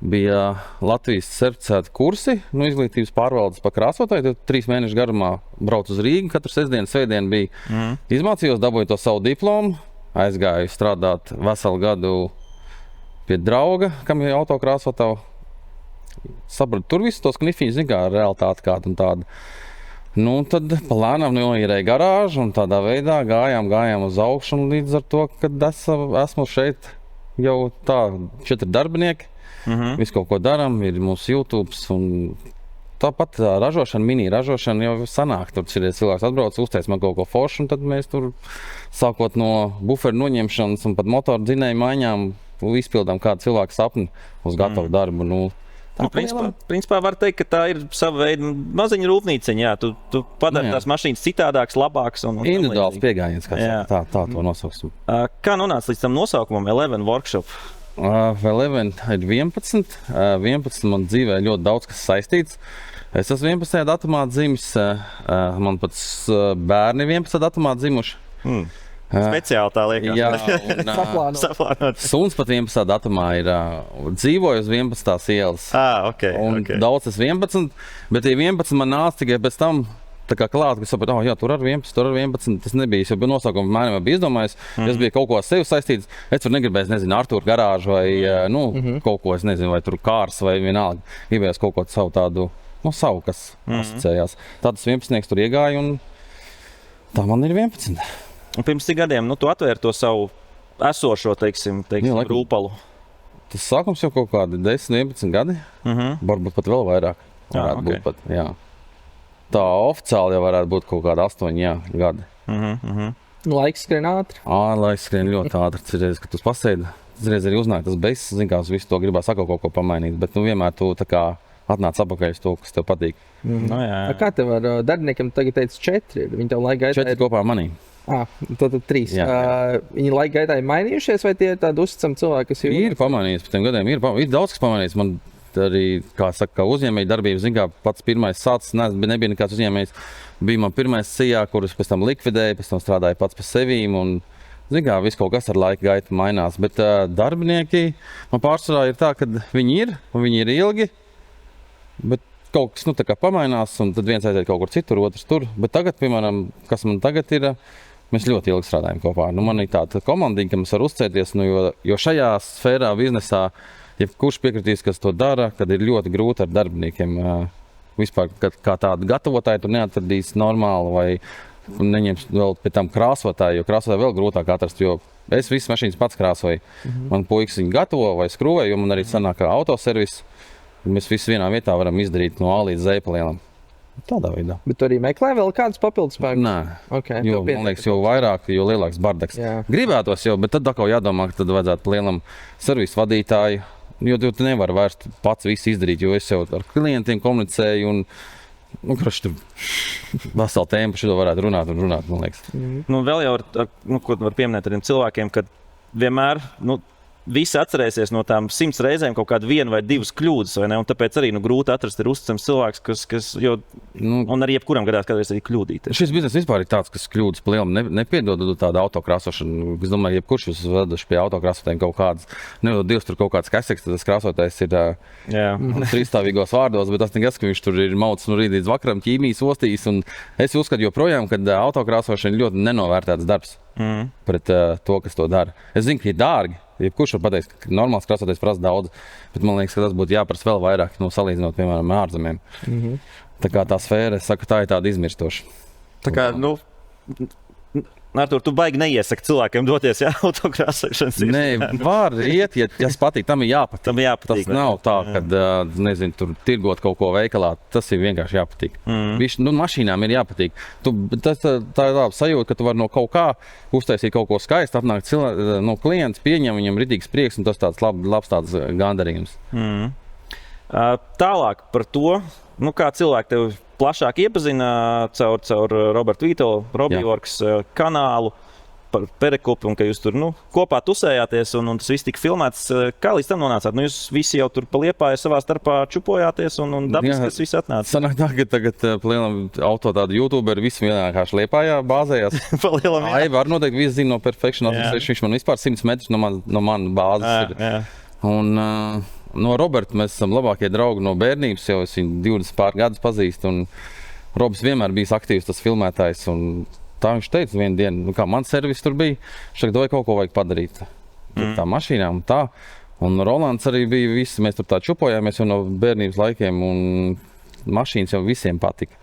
bija Latvijas certificēti kursi, izglītības pārvaldes pa krāsotāju. 3 mēnešu garumā braucu uz Rīgu, katru sestdienu, svētdienu bija. Izmācījos, dabūju to savu diplomu, aizgāju strādāt veselu gadu pie drauga, kam ir autokrāsotāju. Sapratu, tur visu tos knifiņus, zin kā realitāte kāda un tāda. Nu, tad palēnām noīrēju garāžu un tādā veidā gājām uz augšu un līdz ar to, kad esmu šeit jau tā 4 darbinieki. Visu kaut ko darām, ir mūsu YouTube un tāpat ražošana, mini ražošana jau sanāk. Tur cilvēks atbrauc, uztais man kaut ko foršu un tad mēs tur sākot no buferu noņemšanas un pat motoru dzinēju maiņām izpildām kādu cilvēku sapni uz gatavu darbu. Principā var teikt, ka tā ir sava veida maziņa rūpnīciņa. Tu padari tās mašīnas citādākas, labākas. Individuāls piegājiens, tā to nosauksim. Kā nonāca līdz tam nosaukumam 11 Workshop? Vēl 11 ir 11. 11 man dzīvē ļoti daudz kas saistīts. Es esmu 11. datumā dzimis. Man pat bērni 11. datumā dzimuši. Speciāli tā liekas. Jā, saplānot. Suns pat 11. datumā ir dzīvoju uz 11. ielas. Okay. Daudz es 11, bet tie 11 man nāca tikai pēc tam. Tā kā klāt, ka sapratu, tur ar 11, tur ar 11. Tas nebija, jo nosaukumu mēnē bija izdomājis. Es biju kaut ko ar sevi saistīts. Es tur negribēju, nezinu, Artūra garāžu vai kaut ko, es nezinu, vai tur kārs vai vienalga. Gribējās kaut ko savu tādu, savu, kas asociējās. Tad tas 11. tur iegāja un tā man ir 11. Un pirms cik gadiem, tu atvēri to savu esošo, teiksim, rūpalu? Tas sākums jau kaut kādi 10, 11 gadi. Varbūt pat vēl vairāk. Varētu būt pat, jā. Tā oficiāli jau varētu būt kaut kāda 8 gadi. Laiks skrien ātri. Laiks skrien ļoti ātri. Cerēs, ka tu pasēdi. Cerēs arī uznāk tas beigas. Zin kā, uz visu to gribās kaut ko pamainīt. Bet vienmēr tu tā kā atnāc apakaļ uz to, kas tev patīk. Kā tev ar darbiniekam tagad teica 4? Viņi tev laika gaitā 4 kopā ar manī. Tad 3. Viņi laika gaitā ir mainījušies vai tie ir tādi uzticami cilvēki, kas ir pamanījies pa tiem gadiem? Ir daudz, kas pamanījies. Man arī, kā saka, uzņēmēja darbība, zin kā, pats pirmais sācis, nebija nekāds uzņēmējs. Bija man pirmais sijā, kurus pēc tam likvidēja, pēc tam strādāja pats pa sevīm un, zin kā, viss kaut kas ar laika gaitu mainās. Bet darbinieki man pārsvarā ir tā, ka viņi ir un viņi ir ilgi, bet kaut kas, tā kā pamainās un tad viens aiziet kaut kur citur, otrs tur. Bet tagad, piemēram, kas man tagad ir, mēs ļoti ilgi strādājam kopā. Man ir tāda komandiņa, ka mēs var uzcēties, jo šajā sfērā, biznesā, kurš piekritīs, kas to dara, kad ir ļoti grūti ar darbiniekiem. Vispār, kā tādu gatavotāju tu neatradīsi normāli vai neņems vēl pie tam krāsotāju, jo krāsotāju vēl grūtāk atrast, jo es visas mašīnas pats krāsoju. Man puikas viņu gatavo vai skrūvē, jo man arī sanāk autoservis. Mēs visu vienā vietā varam izdarīt no A līdz Z palielam. Tādā veidā. Bet tu arī meklē vēl kādus papildus spēkus? Nē, man liekas, jo vairāk, jo lielāks bardaks. Gribētos jau, bet tad atkal jādomā, ka tad vajadzētu palielam servisu vadītāju. Jo tu nevari vairs pats visu izdarīt, jo es jau ar klientiem komunicēju un tur vesela tēma par šo varētu runāt, man liekas. Vēl jau ko var pieminēt ar tiem cilvēkiem, kad vienmēr, visi atcerēsies no tām 100 reizēm kaut kādu vienu vai divas kļūdas, vai ne? Un tāpēc arī grūti atrast uzticams cilvēks, kas un arī jebkuram gadās kādreiz arī kļūdīties. Šis bizness vispār ir tāds, kas kļūdas lielam nepiedod tādu autokrāsošanu. Es domāju, jebkurš jūs veduši pie autokrāsotājiem kaut kādas, nevadot divas tur kaut kāds kaseks, tad tas krāsotājs ir trīsstāvīgos vārdos, bet tas nekas, ka viņš tur ir maucis no rīt līdz vakaram, ķīmijas ostīs, un es uzskatu joprojām, ka autokrāsošana ir ļoti nenovērtēts darbs pret to, kas to dara. Es zinu, ka ir dārgi. Jebkurš var pateikt, ka normāls krāsotais prasa daudz, bet man liekas, ka tas būtu jāprasa vēl vairāk, salīdzinot, piemēram, ārzemēm. Tā kā tā sfēra, es saku, tā ir tāda izmirstoša. Tā kā, Artur, tu baigi neiesaki cilvēkiem doties autokrāsošanas. Nē, var iet, ja tas patīk, tam ir jāpatīk. Tam jāpatīk. Tas nav tā, ka, nezinu, tur tirgot kaut ko veikalā, tas ir vienkārši jāpatīk. Mašīnām ir jāpatīk. Tā ir tāda sajūta, ka tu vari no kaut kā uztaisīt kaut ko skaistu, atnāk klients, pieņem viņam ritīgs prieks, un tas tāds labs tāds gandarījums. Tālāk par to, kā cilvēki tevi plašāk iepazina caur Robertu Vītolu, Robiworks kanālu par Perekupi, un ka jūs tur kopā tusējāties, un tas viss tika filmēts. Kā līdz tam nonācāt? Jūs visi jau tur pa Liepāju savā starpā čupojāties, un dabiski tas viss atnāca. Sanāk tā, ka tagad palielam auto tādu YouTuberi visi vienkārši Liepājā bāzējās. Aiva arī noteikti visi zina no Perfection, viņš man vispār 100 metrus no manas bāzes ir. Un no Roberta mēs esam labākie draugi no bērnības, jau es viņu 20 pār gadus pazīstu, un Robs vienmēr bijis aktīvs tas filmētājs, un tā viņš teica vienu dienu, kā man servis tur bija, šeit vai kaut ko vajag padarīt. Tā mašīnām un tā, un Rolands arī bija visi, mēs tur tā čupojāmies jau no bērnības laikiem, un mašīnas jau visiem patika.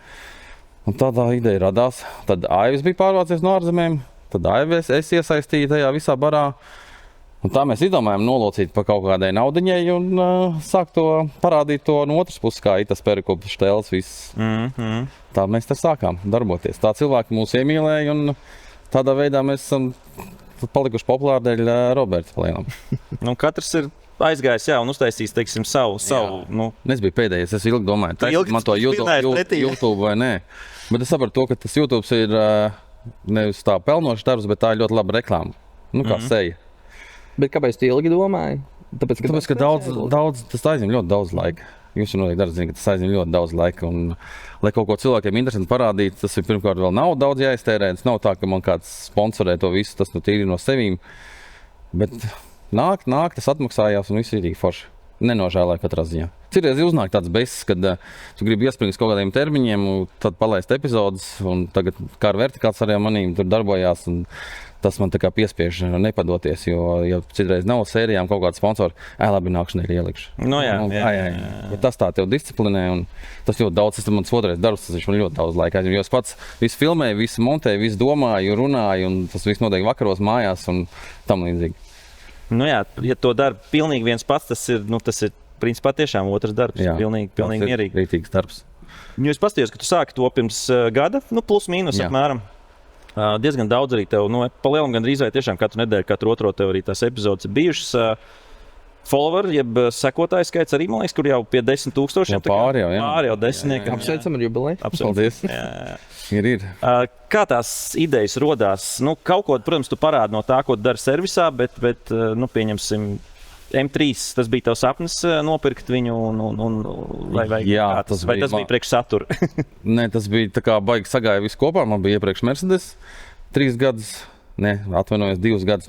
Un tādā ideja radās, tad Aivs bija pārvācies no ārzemēm, tad Aivs es iesaistīju tajā visā barā. Un tā mēs izdomājām nolocīt pa kaut kādai naudiņai un sākt to parādīt to no otras puses, kā tas Perekupas štēls viss. Tā mēs te sākām darboties. Tā cilvēki mūs iemīlēja un tādā veidā mēs esam palikuši populāri dēļ Roberta plēnam. Katrs ir aizgājis un uztaisījis, teiksim, savu. Es biju pēdējais, es ilgi domāju, man to YouTube vai nē. Bet es sapratu to, ka tas YouTube ir nevis tā pelnošs darbs, bet tā ir ļoti laba reklāma. Kā seja. Bet kāpēc tu ilgi domāji? Tāpēc, ka daudz, tas aizņem ļoti daudz laika. Jūs jau noteikti zina, ka tas aizņem ļoti daudz laika. Un, lai kaut ko cilvēkiem interesanti parādīt, tas ir pirmkārt vēl nav daudz jāiztērē. Tas nav tā, ka man kāds sponsorē to visu, tas tīri no sevīm. Bet nāk, tas atmaksājās un viss ir rīgi forši. Nenožēlēju katrā ziņā. Citreiz uznāk tāds besis, kad tu gribi iespringt kaut kādiem termiņiem, un tad palaist epizodes, un tagad kā ar vertikāls arī manīm tur darbojās. Tas man tā kā piespiež nepadoties, jo citreiz nav sērijām kaut kāda sponsora. Labi, nākšanai ielikšu. Bet tas tā tev disciplinē, un tas ļoti daudz, tas ir mans otrais darbs, tas man ļoti daudz laika aizņem. Jo es pats visu filmēju, visu montēju, visu domāju, runāju, un tas viss notiek vakaros mājās un tam līdzīgi. Ja to dara pilnīgi viens pats, tas ir principā tiešām otrs darbs. Pilnīgi mierīgi. Rītīgs darbs. Es paskatījos, ka tu sāki to pirms gada, plus mīnus apmēram. Diezgan daudz arī tev, pa lielam gandrīz vai tiešām katru nedēļu, katru otro tev arī tās epizodes ir bijušas. Followeri, jeb sekotāju skaits arī, man liekas, kur jau pie 10,000. Pāri jau desmitnieki. Apsveicam ar jubileju. Paldies. Ir. Kā tās idejas rodās? Kaut ko, protams, tu parādi no tā, ko tu dari servisā, bet pieņemsim, M3, tas bija tavs sapnis nopirkt viņu, vai tas bija priekš satura? Nē, tas bija tā kā baigi sagāja visu kopā. Man bija iepriekš Mercedes 2 gadus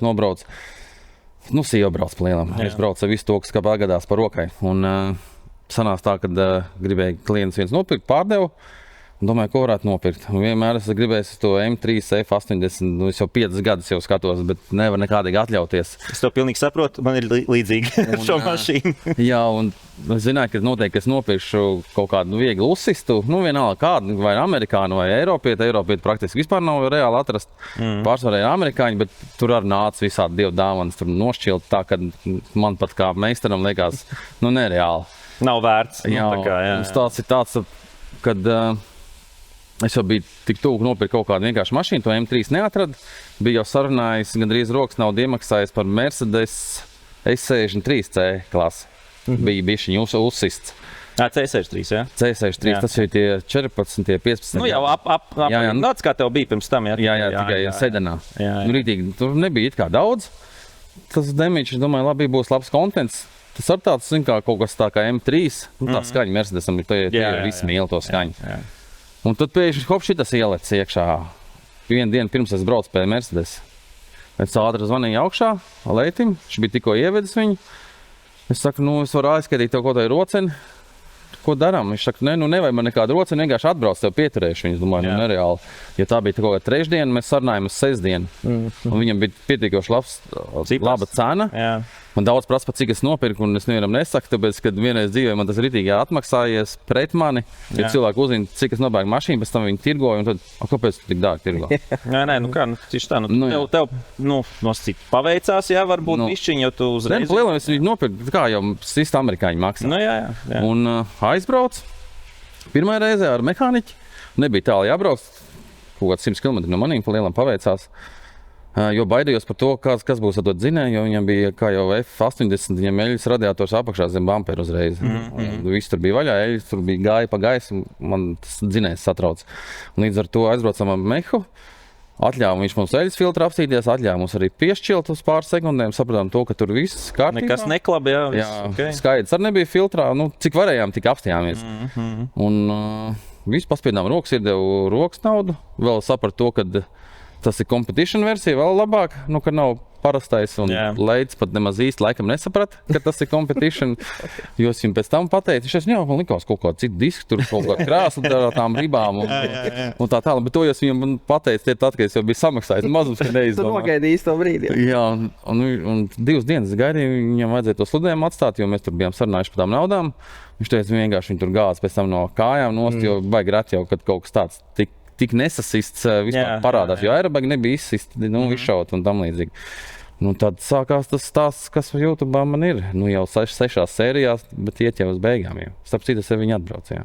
nobrauc. Sieva brauc pa lielam. Es braucu visu to, kas kā pagadās par rokai. Un sanās tā, kad gribēja klients viens nopirkt, pārdevu. Domāju, ko varētu nopirkt. Vienmēr es gribēju to M3 F80, es jau 5 gadus jau skatos, bet nevaru nekādīgi atļauties. Es to pilnīgi saprotu, man ir līdzīgi ar šo mašīnu. Jā, un es zināju, ka noteikti es nopirkšu kaut kādu viegli uzsistu, vienalga kādu, vai amerikānu vai eiropieti. Eiropieti praktiski vispār nav reāli atrast. Pārsvarā ir amerikāņi, bet tur arī nāca visādi dievu dāvanas, tur nošķilt tā, ka man pat kā meistaram liekas, nereāli. Nav vērts. Stāsts ir tāds, kad es jau biju tik tuvu nopirkt kaut kādu vienkāršu mašīnu, to M3 neatradu. Biju jau sarunājis, gandrīz rokas naudu iemaksājis par Mercedes S63C klasi. Bija bišķiņ uzsists. C63, jā? C63, tas ir tie 14, tie 15. Jau tāds kā tev bija pirms tam, jā? Jā, tikai sedanā. Rītīgi, tur nebija it kā daudz. tas demiņš, es domāju, labi būs labs kontents. Tas ar tāds, zin kā, kaut kas tā kā M3, tā skaņa Mercedesam, tie visi mīl to skaņu. Jā. Un tad pēkšņi hop šitas ielec iekšā. Vienu dienu pirms es braucu pie Mercedes. Es ātri zvanīju augšā, Leitim, viņš bija tikko ievedis viņu. Es saku, es varu aizskaitīt tev kaut kādu roceni. Ko darām? Viņš saka, nevajag man nekādu roceni, vienkārši atbrauc, tev pieturēšu. Viņš domāja, nereāli. Ja tā bija kaut kāda trešdiena, mēs sarunājām uz sestdienu. Un viņam bija pietiekoši laba cena. Jā. Man daudz prasa, cik es nopirku, un es nevienam nesaku, tāpēc, kad vienreiz dzīvē man tas ritīgi atmaksājies pret mani. Ja cilvēki uzzina, cik es nopērku mašīnu, pēc tam viņi tirgoja, un tad, kāpēc tu tik dārgi tirgo? Tieši tā, tev nosacīt paveicās, jā, varbūt višķiņ, jo tu uzreiz... Lielām es viņu nopirku, kā jau sista amerikāņi maksā. Jā. Un aizbrauc, pirmā reizē ar mehāniķi, nebija tālu jābrauc, kaut kāds 100 km no manīm, pa lielam paveicās. Jo baidījos par to, kas būs ar to dzinēju, jo viņam bija, kā jau F80, viņam eļļas radiators apakšā zem bamperu uzreiz. Viss tur bija vaļā, eļļas tur bija gāja pa gaisu, man tas dzinējs satrauc. Un līdz ar to aizbraucam ar mehu, atļāva viņš mums eļļas filtru apstīties, atļāva mums arī piešķilt uz pāris sekundēm, sapratām to, ka tur viss kārtībā. Nekas neklabi, jā. Okay. Skaidrs, ar nebija filtrā, cik varējām, tik apstījāmies. Un visu paspiedām rokas, iedevu rokas naudu, vēl saprat to, kad tas ir competition versija, vēl labāk, ka nav parastais, un Leids pat nemaz īsti laikam nesaprata, ka tas ir competition, jo es viņam pēc tam pateicu, man likās kaut kādu citu disku, tur kaut kādu krāslu ar tām ribām, un tā tālāk, bet to es viņam pateicu, tad, kad es jau biju samaksājis, mazums, ka neizdomā. Tu nogaidīji īsto brīdi. Jā, un 2 dienas gaidīju, viņam vajadzēja to sludējumu atstāt, jo mēs tur bijām sarunājuši par tām naudām. Viņš teica, vienkārši viņi tur gāz pēc tam no kājām nost, jo baigi reti jau, kad kaut kas tāds tik nesasists vispār parādās, jo aerobagi nebija izsisti, izšaut un tam līdzīgi. Tad sākās tas stāsts, kas YouTube man ir. Jau 6 sērijās, bet iet jau uz beigām. Starp citu, es ar viņu atbraucu.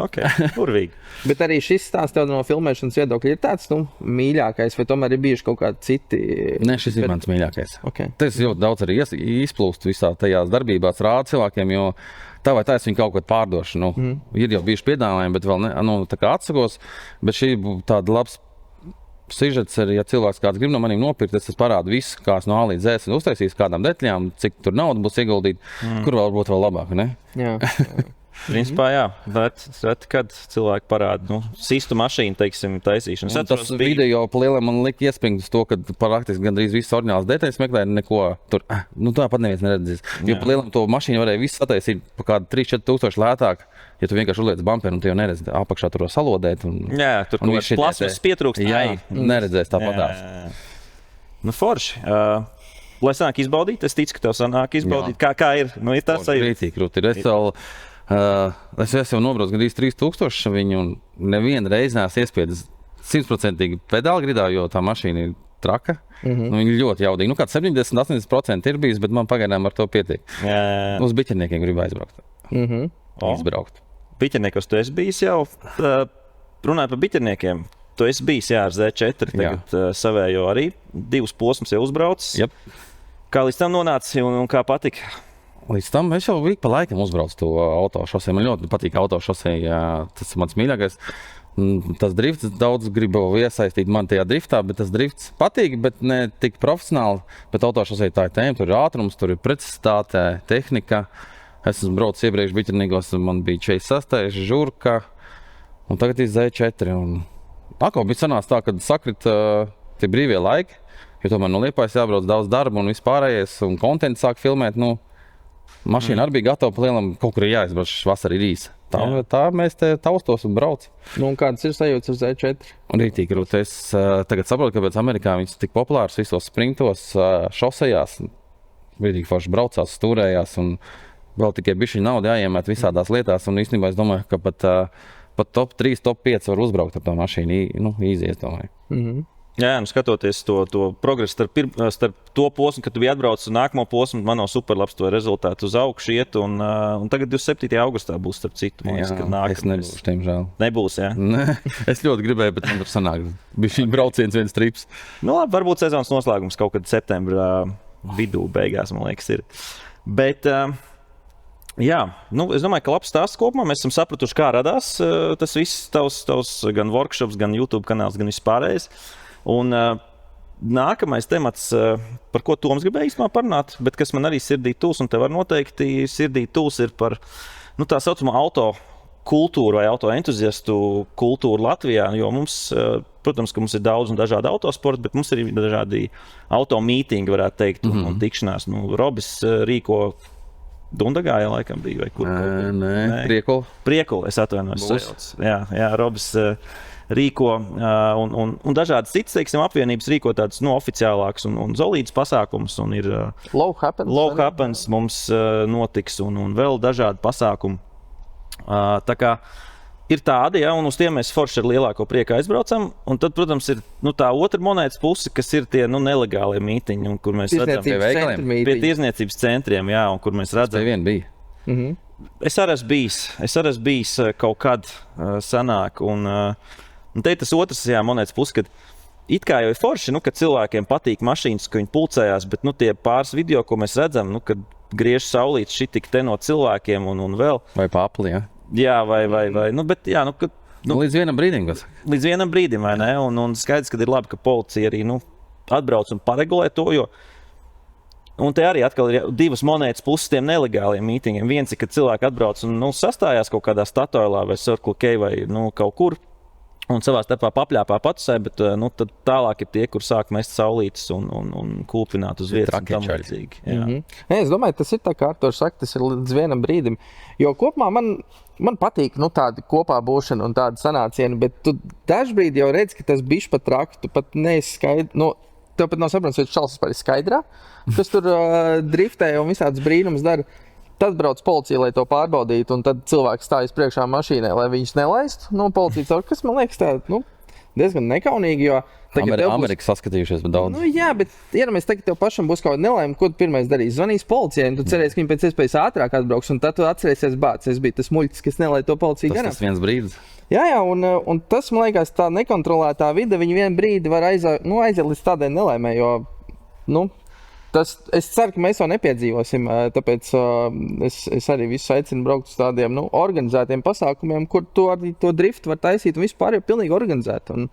Ok, urvīgi. Bet arī šis stāsts tev no filmēšanas viedokļa ir tāds, mīļākais, vai tomēr ir bijuši kaut kādi citi? Nē, šis ir mans mīļākais. Okay. Tas ļoti daudz arī izplūst visā tajās darbībās rāda cilvēkiem, jo tā vai tā es viņu kaut kad pārdošu. Ir jau bijuši piedāvājumi, bet vēl tā kā atsakos. Bet šī būtu tāda labs sižets arī, ja cilvēks kāds grib no maniem nopirkt, es parādu visu, kā es no A līdz Z esmu uztaisījis, kādām detaļām, cik tur nauda būs ieguldīta, kur vēl būtu vēl labāk, ne? Jā. Principā, jā, bet kad cilvēki parāda, sistu mašīnu, teiksim, taisīšanu. Tas video pa lielam man lika iespringt uz to, ka praktiski gandrīz visas oriģinālas detaļas meklēja, neko tur, tāpat neviens neredzīs. Jo pa lielam to mašīnu varēja visu sataisīt pa kādu 3-4 tūkstoši lētāk, ja tu vienkārši uzliec bamperu un tu jau neredzi apakšā tur salodēt. Jā, tur kaut kāds plasmas pietrūkst. Jā, neredzēs tāpatās. Forši. Lai sanāk izbaudīt, es ticu, ka tev sanāk izbaudīt. Kā ir? Ir tas sajūta. Es jau nobraucu gandrīz 3000 viņu un nevienu reizi neesmu iespiedis 100% pedāli gridā, jo tā mašīna ir traka. Viņa ļoti jaudīga. Kāds 70-80% ir bijis, bet man pagaidām ar to pietiek. Uz biķerniekiem gribu aizbraukt. Izbraukt. Biķerniekos tu esi bijis jau. Runājot par biķerniekiem, tu esi bijis ar Z4, tagad savējo arī 2 posmus jau uzbraucis. Yep. Kā līdz tam nonāci un kā patika? Līdz tam es jau pa laikam uzbraucu to autošosei. Man ļoti patīk autošosei, tas ir mans mīļākais. Tas drifts, daudz gribu iesaistīt man tajā driftā, bet tas drifts patīk, bet ne tik profesionāli. Bet autošosei tā ir tēma, tur ir ātrums, tur ir precizitāte, tehnika. Es esmu braucis iepriekš biķernīgos, man bija 46, žurka, un tagad ir Z4. Atkal bija sanāca tā, kad sakrit tie brīvie laiki, jo tomēr no Liepājas jābrauc daudz darba un vispārējais, un kontentu sāk filmēt, mašīna arī bija gatava pa lielam, kaut kur jāizbrauc, vasara ir īsa. Tā mēs te taustos un brauc. Un kādas ir sajūtas ar Z4? Rītīgi grūti. Es tagad saprotu, kāpēc Amerikā viņas tik populārs visos sprintos, šosejās. Rītīgi forši braucās, stūrējās un vēl tikai bišķiņ naudu jāiemēt visādās lietās. Un īstenībā es domāju, ka pat top 3, top 5 var uzbraukt ar to mašīnu. Īzi, es domāju. Jā, skatoties to progresu starp to posmu, kad tu biji atbraucis un nākamo posmu, man nav superlabs to rezultātu uz augšu iet, un tagad 27. augustā būs starp citu. Es nebūšu, tiemžēl. Nebūs, jā? Ne, es ļoti gribēju, bet man tur sanāk. Bija šī brauciens viens trips. Labi, varbūt sezonas noslēgums kaut kad septembra vidū beigās, man liekas, ir. Bet, jā, es domāju, ka labs stāsts kopumā. Mēs esam sapratuši, kā radās tas viss tavs gan workshops, gan YouTube kanāls, gan vispārējais. Un nākamais temats, par ko Toms gribēja īstenībā parunāt, bet kas man arī sirdī tūs, un tev var noteikti sirdī tūs, ir par tā saucamā auto kultūru vai autoentuziastu kultūru Latvijā, jo mums, protams, ka mums ir daudz un dažādi autosporti, bet mums ir dažādi automītingi, varētu teikt, un tikšanās. Robis rīko Dundagā, ja laikam bija, vai kur? Nē. Priekuli, es atvainojos. Jā, Robis rīko un dažādas citas, teiksim, apvienības rīko tādas oficiālākas un solīdas pasākumus, un ir Low Happens mums notiks, un vēl dažādi pasākumi. Tā kā ir tādi, ja, un uz tiem mēs forši ar lielāko prieku aizbraucam. Un tad, protams, ir tā otra monētas puse, kas ir tie nelegālie mītiņi, un kur mēs redzam pie tirzniecības centriem, jā, un kur mēs redzam. Tas bija. Es arī esmu bijis kaut kad senāk, un te ir tas otrs monētas puse, kad it kā jau ir forši, ka cilvēkiem patīk mašīnas, ka viņi pulcējās, bet tie pāris video, ko mēs redzam, kad griež saulītes šitik te no cilvēkiem un vēl. Vai papli, ja? Jā, vai. Bet jā, līdz vienam brīdim, kas? Līdz vienam brīdim, vai ne? Un skaidrs, ka ir labi, ka policija arī atbrauc un paregulē to, jo. Un te arī atkal ir divas monētas puses tiem nelegāliem mītingiem. Viens ir, kad cilvēki atbrauc un sastājās kaut kādā Statoilā vai Circle K vai kaut kur. Un savā starpā papļāpā patusē, bet tad tālāk ir tie, kur sāk mest saulītes un kūpināt uz vietas. Es domāju, tas ir tā kā Arturs saka, tas ir līdz vienam brīdim. Jo kopumā man patīk tāda kopā būšana un tāda sanāciena, bet tu dažbrīd jau redz, ka tas bišķi pat traki, tu pat neesi skaidrs. Tev pat nav saprotams, vai šals vispār ir skaidrā, kas tur driftē un visādas brīnums dara. Tad brauc policija, lai to pārbaudītu, un tad cilvēks stājas priekšā mašīnai, lai viņus nelaistu. Policija caur, kas man liekas tāda, diezgan nekaunīgi, jo... Amerika saskatījušies, bet daudz. Jā, bet iedomājies, tagad tev pašam būs kaut kāda nelaime, ko tu pirmais darīs? Zvanīs policijai, un tu cerēsi, ka viņi pēc iespējas ātrāk atbrauks, un tad tu atcerēsies bāc. Es biju tas muļķis, kas nelaid to policiju garām. Tas viens brīdis. Jā, un tas, man liekas, tā nekontrolētā vide, viņi vienu brīdi var aiziet līdz tādai nelaimē, jo, es ceru, ka mēs to nepiedzīvosim, tāpēc es arī visu aicinu braukt uz tādiem organizētiem pasākumiem, kur tu arī to driftu var taisīt un vispār jau pilnīgi organizēt. Un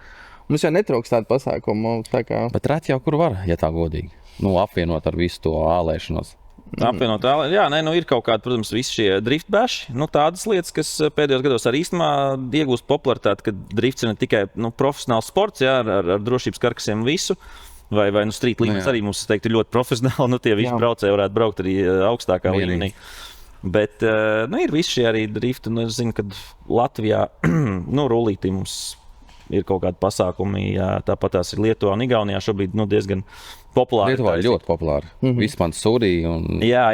mums jau netrūks tādu pasākumu. Bet rēt jau kur var, ja tā godīgi, apvienot ar visu to ālēšanos. Apvienot ālēšanos, jā, ir kaut kādi, protams, visi šie driftbaši, tādas lietas, kas pēdējos gados arī īstenībā iegūst popularitāti, ka drifts ir ne tikai profesionāls sports, jā, ar drošības karkasiem visu. Vai street līmenis arī mums, teiktu, ir ļoti profesionāli. Tie visi braucēji varētu braukt arī augstākā līmenī. Bet ir visi šie arī drifti. Es zinu, ka Latvijā rullītī mums ir kaut kādi pasākumi. Tāpat tās ir Lietuvā un Igaunijā šobrīd diezgan populāri. Lietuvā ir ļoti populāri. Vispār Sūrija un... Jā,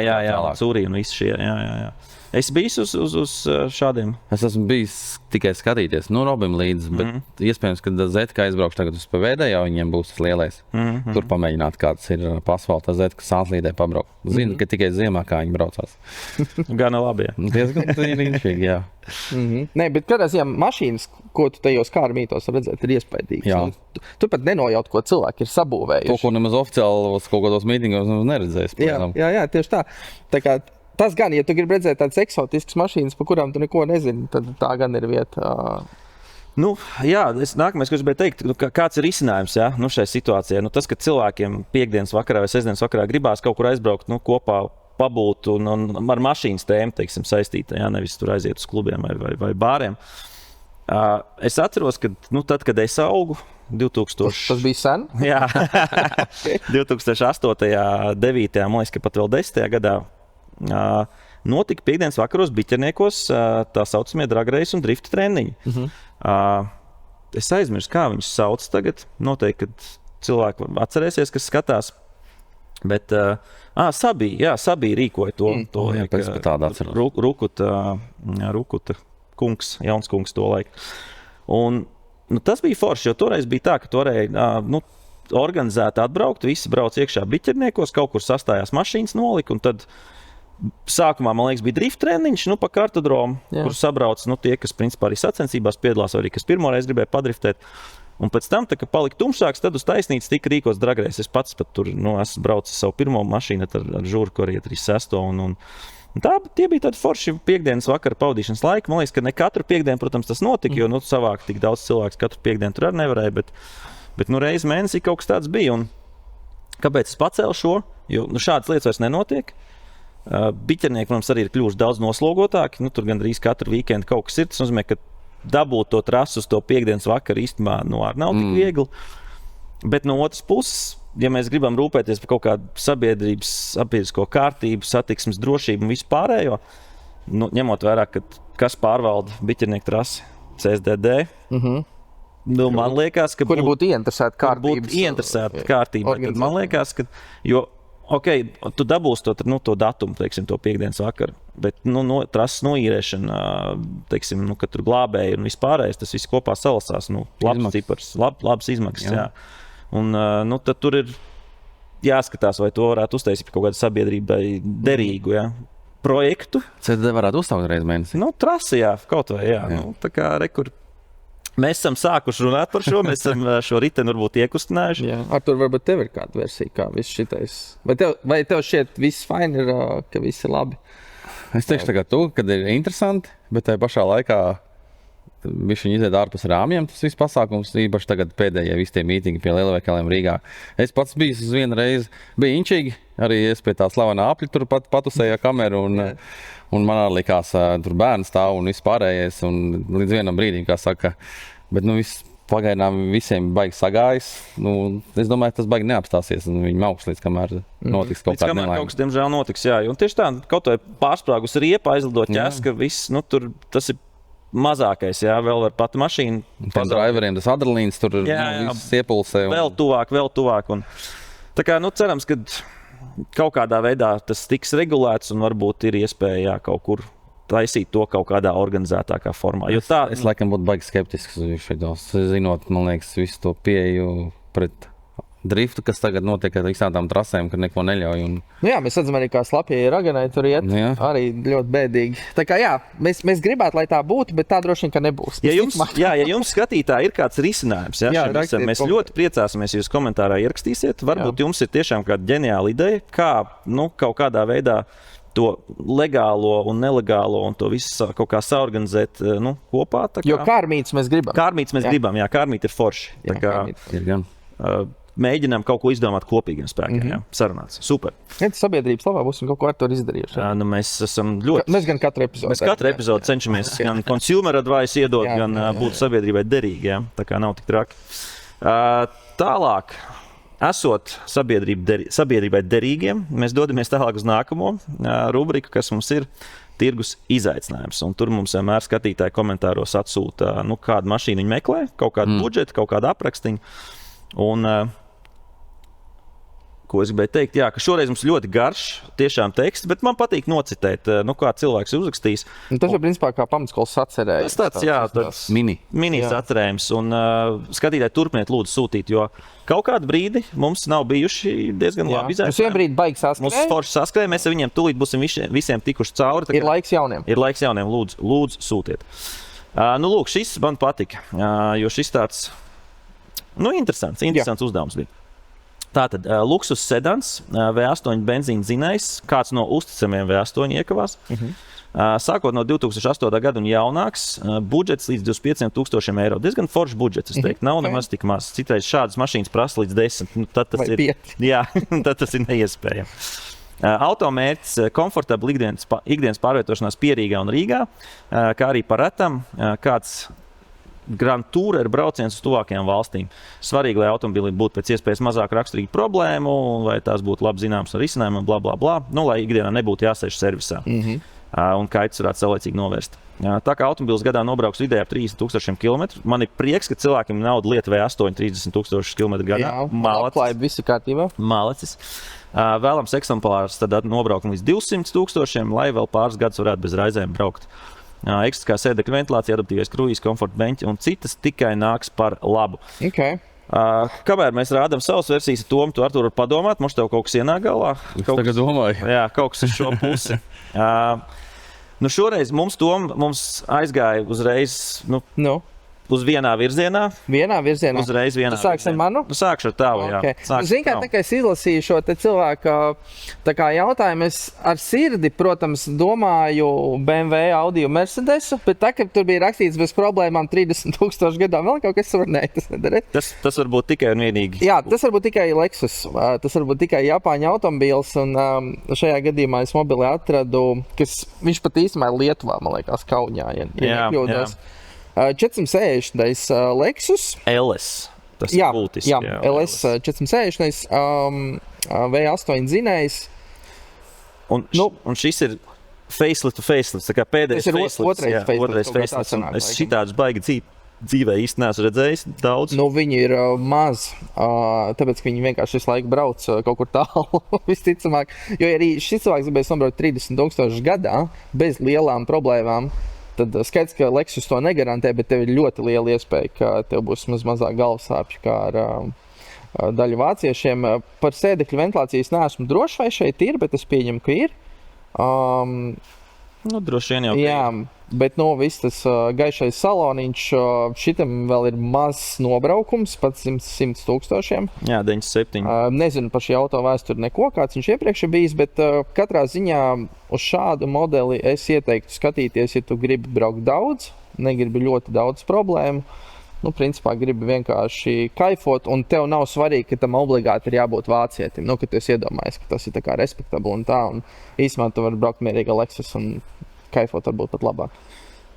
Sūrija un visi šie, jā. Es biju uz šādiem. Es esmu bijis tikai skatīties, Robim līdzi, bet iespējams, ka Zetka aizbraukšu tagad uz PVD, jau viņiem būs tas lielais. Tur pamēģināt, kāds ir pasvalta Zetka Sanslīdē pabraukt. Zinu, ka tikai ziemā kā viņi braucās. Gana labi, jā. Diezgan rīņšīgi, jā. Nē, bet kādā ziņā mašīnas, ko tu tajos kārmītos redzēt, ir iespaidīgas. Tu pat nenojaut, ko cilvēki ir sabūvējuši. To, ko nemaz oficiāli kaut kādos mītingos neredzējis. Jā, tieši tā. Tā kā tas gan, ja tu gribi redzēt tādas eksotiskas mašīnas, par kurām tu neko nezini, tad tā gan ir vieta. Nākamais, ko es gribēju teikt, kāds ir risinājums šai situācijai. Tas, ka cilvēkiem piekdienas vakarā vai sestdienas vakarā gribās kaut kur aizbraukt kopā, pabūt un ar mašīnas tēmu, teiksim, saistīta, nevis tur aiziet uz klubiem vai bāriem. Es atceros, ka tad, kad es augu, 2000... Tas bija sen? Jā, 2008. 9. Man liekas, ka pat vēl 10. gadā notika piekdienas vakaros Biķerniekos tā saucamie dragreisi un drifta treniņi. Es aizmirsu, kā viņus sauc tagad. Noteikti, kad cilvēki atcerēsies, kas skatās. Bet Sabī rīkoja to Rukuta kungs, jauns kungs to laiku. Un tas bija forši, jo toreiz bija tā, ka toreiz organizēti atbraukt, visi brauc iekšā Biķerniekos, kaut kur sastājās mašīnas nolika, un tad sākumā, man liekas, bija drift treniņš pa kartodromu, kur sabrauc tie, kas principā arī sacensībās piedalās, vai arī kas pirmoreiz gribēja padriftēt. Un pēc tam, kad palika tumšāks, tad uz taisnīcas tika rīkots dragreis. Es pats pat tur esmu braucis savu pirmo mašīnu ar žūru, kur iet arī sesto. Tie bija tādi forši piekdienas vakara pavadīšanas laiki. Man liekas, ka ne katru piekdienu, protams, tas notika, jo savāk tik daudz cilvēks katru piekdienu tur arī nevarēja. Bet reiz mēnesī kaut kas tāds bija. Un kāpēc es pacēlu šo? Jo šādas lietas vairs nenotiek. Biķernieki, protams, arī ir kļuvuši daudz noslogotāki. Tur gandrīz katru weekendu kaut kas ir. Tas nozīmē, ka dabūt to trasu uz to piekdienas vakaru īstenībā arī nav tik viegli. Bet no otras puses, ja mēs gribam rūpēties par kaut kādu sabiedrisko kārtību, satiksmes drošību un visu pārējo, ņemot vērā, ka kas pārvalda biķernieku trasi CSDD, man liekas, ka būtu ieinteresēti kārtībā. Man liekas, ka tu dabūsi to datumu, teiksim, to piekdienas vakaru, bet trases noīrēšana, teiksim, kad tur glābēji un vispārējais, tas viss kopā salasās. Labs cipars, labs izmaksas. Jā. Un tad tur ir jāskatās, vai to varētu uztaisīt kaut kādu sabiedrībai derīgu projektu. CSDD varētu uzstāvēt reiz mēnesī? Trasi, kaut vai, jā. Tā kā rekur. Mēs esam sākuši runāt par šo, mēs esam šo riteni varbūt iekustinājuši. Artur, varbūt tev ir kāda versija, kā viss šitais. Vai tev šķiet viss fine ir, ka viss ir labi? Es teikšu tagad kad ir interesanti, bet tajā pašā laikā viņš iziet ārpus rāmjiem, tas viss pasākums, īpaši tagad pēdējie visi tie mītingi pie lielveikaliem Rīgā. Es pats biju uz vienu reizi, bija inčīgi, arī es pie tā slavenā apļa tur patusēju kameru un man arī likās, tur bērni stāv un viss pārējais, un līdz vienam brīdim, kā saka, bet viss pagaidām visiem baigi sagājis. Es domāju, tas baigi neapstāsies, un viņi augs līdz kamēr notiks kaut kāda nelaime. Kaut kas, diemžēl, notiks, jā. Un tieši tā, kaut vai pārsprāgus riepa, aizlidot ķeska, viss, tur tas ir mazākais, vēl var pati mašīna. Tiem driveriem tas adrenalīns tur viss iepulsē. Vēl tuvāk. Un, tā kā, cerams, ka kaut kādā veidā tas tiks regulēts un varbūt ir iespēja kaut kur taisīt to kaut kādā organizētākā formā. Es laikam būtu baigi skeptisks uz šitos, zinot, man liekas, visu to pieeju pret driftu, kas tagad notiek ar visām tām trasēm, kad neko neļauj. Mēs redzam arī, kā slapjie raganai tur iet, arī ļoti bēdīgi. Tā kā mēs gribētu, lai tā būtu, bet tā droši vien, ka nebūs. Ja jums skatītāji ir kāds risinājums, mēs ļoti priecāsimies, ja jūs komentārā ierakstīsiet. Varbūt jums ir tiešām kāda ģeniāla ideja, kā kaut kādā veidā to legālo un nelegālo un to visu kaut kā saorganizēt kopā. Jo kārmītes mēs gribam. Kārmītes mēs gribam, kārmīte ir forši. Mēģinām kaut ko izdomāt kopīgiem spēkiem, sarunāts. Super. Sabiedrības labā būsim kaut ko ar to izdarījuši. Mēs esam ļoti... Mēs gan katru epizodu. Mēs katru epizodu cenšamies gan consumer advice iedot, gan būt sabiedrībai derīgi. Tā kā nav tik traki. Tālāk, esot sabiedrībai derīgiem, mēs dodamies tālāk uz nākamo rubriku, kas mums ir tirgus izaicinājums. Un tur mums vienmēr skatītāji komentāros atsūta, kādu mašīnu viņi meklē, kaut kādu budžetu, kaut kādu aprakstiņu. Un ko es gribēju teikt, ka šoreiz mums ļoti garš tiešām teksts, bet man patīk nocitēt, kā cilvēks ir uzrakstījis. Tas ir principā kā pamatskolas sacerējums. Tas mini sacerējums. Un skatītāji turpiniet lūdzu sūtīt, jo kaut kādu brīdi mums nav bijuši diezgan labi izaicinājumi. Mums vien brīdi baigi saskrēja. Mums forši saskrēja, mēs ar viņiem tūlīt būsim visiem tikuši cauri. Ir laiks jauniem. Ir laiks jauniem, lūdzu sūtiet. Lūk, šis man patika, jo šis tāds, interesants uzdevums bija. Tātad luksus sedans, V8 benzīna dzinējs, kāds no uzticamiem V8 iekavās. Sākot no 2008. gada un jaunāks, budžets līdz 25,000 eiro. Diezgan foršs budžets, es teiktu, nav nemaz tik maz. Citreiz šādas mašīnas prasa līdz 10. Tad tas ir neiespējami. Automērķis komfortabli ikdienas pārvietošanās Pierīgā un Rīgā, kā arī par retam kāds Grand Tourer brauciens uz tuvākajām valstīm. Svarīgi, lai automobilim būtu pēc iespējas mazāk raksturīgu problēmu, lai tās būtu labi zināmas ar risinājumiem, blablabla, lai ikdienā nebūtu jāsēž servisā. Un kaitus varētu saulēcīgi novērst. Tā kā automobils gadā nobrauks vidēji ap 30,000 km, man ir prieks, ka cilvēkiem nauda lieta V8 30,000 km gadā. Malacis. Visi kārtībā. Malacis. Vēlams eksemplārs tad nobraukam līdz 200,000, lai vēl pāris gadus varētu bez raizēm braukt. Ekstiskā sēdekļa ventilācija, adaptīvais kruīzes, komforta beņķi un citas tikai nāks par labu. Kamēr mēs rādām savas versijas, Tom, tu Artur var padomāt, mums tev kaut kas ienāk galvā? Tagad domāju. Jā, kaut kas uz šo pusi. Šoreiz mums aizgāja uzreiz, Uz vienā virzienā. Vienā virzienā. Uzreiz vienā. Sāksim manu? Sākšu ar tavu, Okay. jā. Zini, kā tā kā es izlasīju šo te cilvēku tā kā jautājumu, es ar sirdi, protams, domāju BMW, Audi un Mercedesu, bet tā, ka tur bija rakstīts bez problēmām 30,000 gadā, vēl kaut kas var ne, tas nedarēt. Tas var būt tikai un vienīgi. Jā, tas var būt tikai Lexus, tas var būt tikai Japāņu automobīls, un šajā gadījumā es mobili atradu, kas viņš pat īstenībā ir Lietuvā, man liekas, Kaunijā, ja nekļūdos. 460 Lexus. LS. Tas ir būtiski. Jā, LS 460 V8 dzinējs. Un šis ir facelift to facelift. Tā kā pēdējais facelift. Otrais facelift. Es šitādus baigi dzīvē īsti neesmu redzējis daudz. Viņi ir maz, tāpēc, ka viņi vienkārši visu laiku brauc kaut kur tālu, visticamāk. Jo arī šis cilvēks gribēs nobraukt 30,000 gadā bez lielām problēmām. Tad skaidrs, ka Lexus to negarantē, bet tev ir ļoti liela iespēja, ka tev būs mazāk galvasāpju kā ar daļu vāciešiem. Par sēdekļu ventilācijas neesmu drošs, vai šeit ir, bet es pieņemu, ka ir. Droši vien jau. Jā, bet viss tas gaišais saloniņš, šitam vēl ir mazs nobraukums, pats 100,000. Jā, 97. Nezinu par šī auto vēsturi neko, kāds viņš iepriekš ir bijis, bet katrā ziņā uz šādu modeli es ieteiktu skatīties, ja tu gribi braukt daudz, negribi ļoti daudz problēmu. Principā gribi vienkārši kaifot, un tev nav svarīgi, ka tam obligāti ir jābūt vācietim. Ka tu esi iedomājies, ka tas ir tā kā respektabli un tā, un īsumā tu vari braukt mierīgi ar Lexus un kaifot varbūt pat labāk.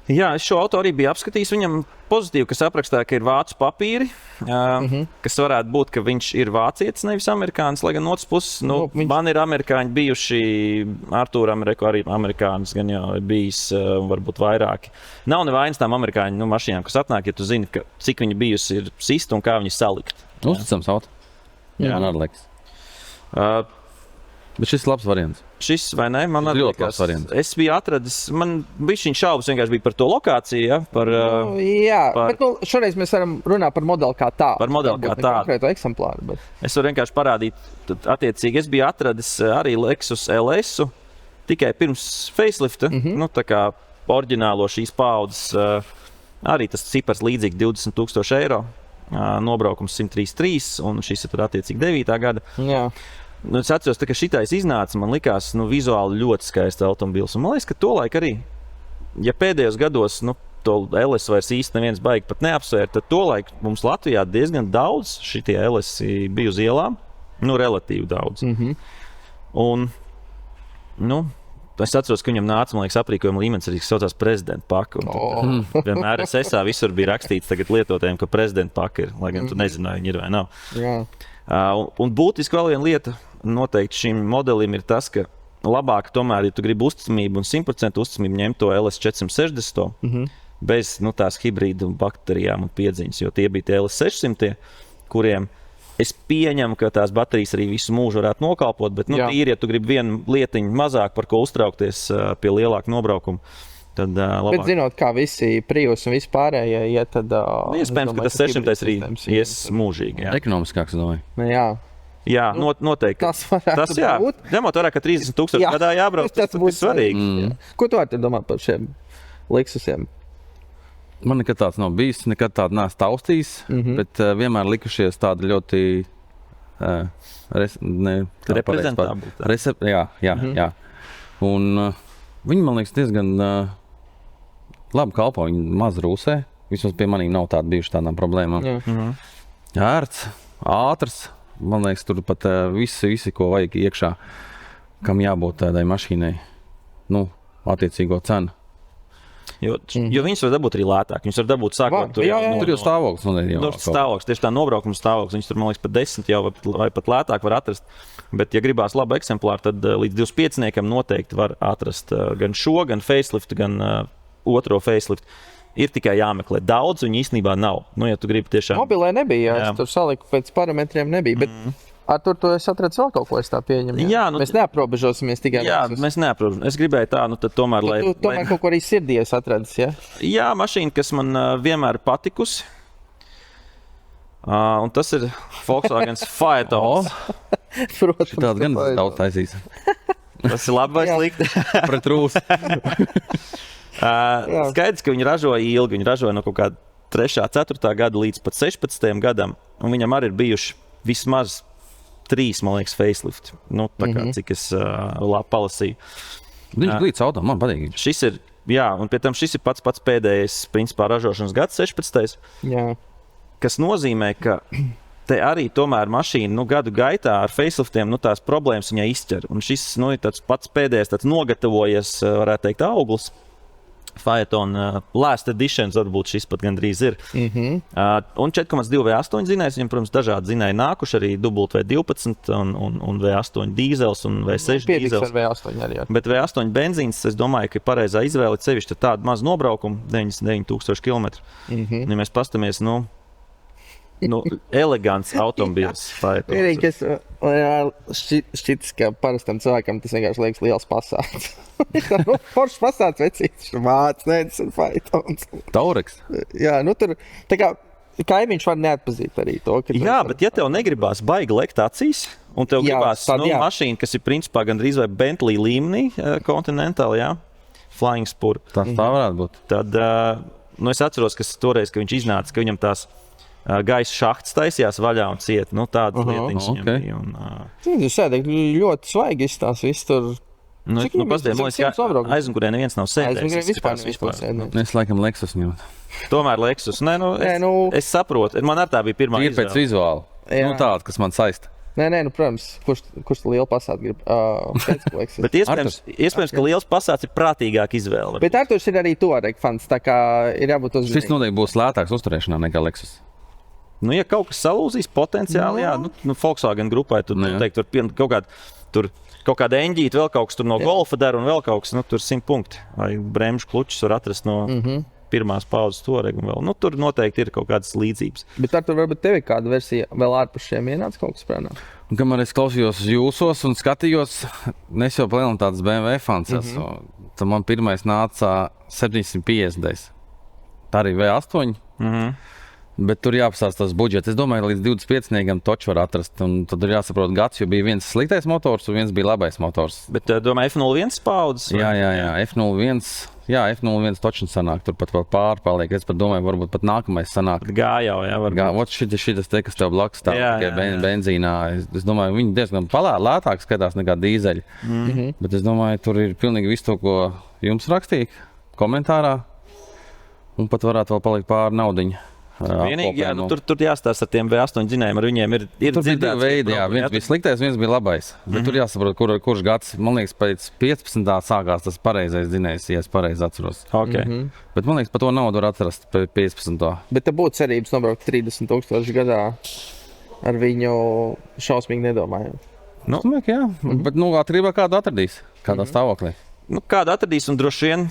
Jā, es šo auto arī biju apskatījis. Viņam pozitīvi, kas aprakstā, ka ir vācu papīri, kas varētu būt, ka viņš ir vācietis, nevis amerikānis, lai gan no otras puses, man ir amerikāņi bijuši, Artūram arī amerikānis, gan jau ir bijis, varbūt vairāki. Nav nevainas tām amerikāņu mašīnām, kas atnāk, ja tu zini, cik viņa bijusi ir sista un kā viņa salikt. Uzticams auto. Jā, man arī liekas. Bet šis ir labs variants. Šis, vai ne? Man arī liekas. Es biju atradis, man bišķiņ šaubas vienkārši bija par to lokāciju, ja? Bet šoreiz mēs varam runāt par modeli kā tādu. Par modeli kā tādu. Konkrētu eksemplāru. Bet... Es varu vienkārši parādīt, tad attiecīgi es biju atradis arī Lexus LS-u tikai pirms facelifta, tā kā oriģinālo šīs paaudzes, arī tas cipars līdzīgi 20,000 eiro, nobraukums 133, un šis ir tad attiecīgi 9. gada. Jā. Es atceros, ka šitais iznāca, man likās vizuāli ļoti skaists automobils. Un man liekas, ka tolaik arī, ja pēdējos gados to LS vairs īsti neviens baigi pat neapsvērt, tad tolaik mums Latvijā diezgan daudz šitie LS bija uz ielām, relatīvi daudz. Un, es atceros, ka viņam nāca, man liekas, aprīkojuma līmenis arī, kas saucās prezidenta paka. Vienmēr SSA visur bija rakstīts tagad lietotājiem, ka prezidenta paka ir, lai gan tu nezināji, viņi ir vai nav. Jā. Un būtiski vēl viena lieta noteikti šim modelim ir tas, ka labāk tomēr, ja tu gribi uzticamību un 100% uzticamību ņemt to LS460 bez tās hibrīdu baterijām un piedziņas, jo tie bija tie LS600, kuriem es pieņemu, ka tās baterijas arī visu mūžu varētu nokalpot, bet tīri, ja tu gribi vienu lietiņu mazāk par ko uztraukties pie lielāka nobraukuma, tad labāk. Bet zinot, kā visi Prius un vispārējie, tad... Iespējams, ka tas 600 arī ies mūžīgi. Jā. Ekonomiskāks, domāju. Jā, noteikti. Tas varētu būt. Ņemot vērā, ka 30,000 gadā jābrauc, tas būs svarīgi. Ko tu vari domāt par šiem Lexusiem? Man nekad tāds nav bijis, nekad tādu neesmu taustījis, bet vienmēr likušies tādi ļoti reprezentābli. Jā. Un viņi, man liekas, diezgan labi kalpo, viņi maz rūsē. Vismaz pie manīm nav tāda bijuši tādām problēmām. Ērts, ātrs. Man liekas, tur pat visi, ko vajag iekšā, kam jābūt tādai mašīnai, attiecīgo cenu. Jo viņus var dabūt arī lētāk. Viņus var dabūt sākot. Tur jau stāvoklis. Stāvoklis, tieši tā nobraukuma stāvoklis. Viņus tur, man liekas, pat 10 jau vai pat lētāk var atrast. Bet, ja gribās labu eksemplāru, tad līdz 25 noteikti var atrast gan šo, gan facelift, gan otro facelift. Ir tikai jāmeklē. Daudz viņa īstenībā nav. Ja tu gribi tiešām... Mobilē nebija, jā. Es tur saliku pēc parametriem nebija, bet ar tur es atradu vēl kaut ko, es tā pieņemu. Jā, mēs neaprobežosimies tikai. Jā, mēs neaprobežosimies. Es gribēju tā, tad tomēr, lai... Tu tomēr kaut ko arī sirdī esi atradis, ja? Jā, mašīna, kas man vienmēr patikusi. Un tas ir Volkswagen Phaeton. Protams. Šitāds gan daudz taisīs. Tas ir labi vai slikti? Pret rūs. Skaidrs, ka viņi ražoja ilgi. Viņi ražoja no kaut kāda 3. 4. gada līdz pat 16. gadam, un viņam arī ir bijuši vismaz 3, man liekas, facelift. Nu, tā kā cik es palasīju. Viņš līdz auto, man patīk. Šis ir, jā, un pie tam šis ir pats pēdējais, principā, ražošanas gads, 16. Jā. Kas nozīmē, ka te arī tomēr mašīna gadu gaitā ar faceliftiem tās problēmas viņai izķer. Un šis ir tāds pats pēdējais tāds nogatavojies, varētu teikt, auglis. Phaeton Last Editions varbūt šis pat gandrīz ir. Un 4,2 V8 zinājums, viņam, protams, dažādi zinēji nākuši arī W12 un V8 dīzels un V6 dīzels. V8 arī. Bet V8 benzīns, es domāju, ka ir pareizā izvēle sevišķi tādu mazu nobraukumu, 99,000 km. Ja mēs pastamies, elegants automobils. Vienīgi, kas šķitas, ka parastam cilvēkam tas vienkārši liekas liels pasāds. Foršs pasāds vecīts, vāc, nedz un Phaetons. Taureks. Jā, tur tā kā kaimiņš var neatpazīt arī to. Jā, bet ja tev negribās baigi lekt acīs, un tev gribās mašīna, kas ir principā gandrīz vai Bentley līmenī, Continental, jā, Flying Spur. Tā varētu būt. Tad, es atceros, ka toreiz, ka viņš iznāca, ka viņam tās gaisa šahts taisījās vaļā un ciet. Tādas lietiņas viņam bija. Viņš ļoti svaigi izstās viss tur. Aizmugurē neviens nav sēdējis. Es laikam Lexus ņemt. Tomēr Lexus. Es saprotu. Man ar tā bija pirmā izvēle. Ir pēc vizuāla. Tāda, kas man saista. Nē, protams. Kurš lielu pasātu grib? Bet iespējams, ka liels pasāts ir prātīgāk izvēle. Bet Arturs ir arī Touareg fans, tā kā ir jābūt uzmanīgam. Šis noteikti būs lētāks uzturēšanā nekā Lexus. Ja kaut kas salūzīs potenciāli, jā, Volkswagen grupai, tur noteikti kaut kāda eņģīta, vēl kaut kas tur no Golfa dara un vēl kaut kas, tur 100 punkti. Vai bremžu klučus var atrast no pirmās paudzes Touareg un vēl. Tur noteikti ir kaut kādas līdzības. Bet ar to varbūt tev ir kāda versija vēl ārpus šiem ienāca kaut kas prānā? Un kamēr es klausījos jūsos un skatījos, es jau plēnu tādas BMW fans esmu. Tad man pirmais nāca 750. Tā arī V8. Bet tur jāapstāsta tas budžets. Es domāju, ka līdz 25 toču var atrast. Un tad ir jāsaprot gads, jo bija viens sliktais motors un viens bija labais motors. Bet domāju, F01 paudzes? Jā, F01. Jā, F01 toču sanāk. Tur pat vēl pārpaliek. Es pat domāju, varbūt pat nākamais sanāk. Gājau, jā, varbūt. Šitas te, kas tev blakus stāv tikai benzīnā. Es domāju, viņi diezgan lētāk skatās nekā dīzeļi. Bet es domāju, tur ir pilnīgi viss to, ko jums rakstīja komentārā. Un pat varētu vēl palikt pāri naudiņa. Vienīgi, jā, tur jāstāsta ar tiem V8 zinājumiem, ar viņiem ir dzirdēts veidi, jā, viens bija sliktais, viens bija labais. Bet tur jāsaprot, kurš gads, man liekas, pēc 15. sākās tas pareizais zinājums, ja es pareizi atceros. Bet man liekas, par to naudu var atrast 15. Bet te būtu cerības nobraukt 30,000 gadā ar viņu šausmīgi nedomājot. Domāju, jā, bet atrībā kādu atradīs, kādā stāvoklī. Kādu atradīs un droši vien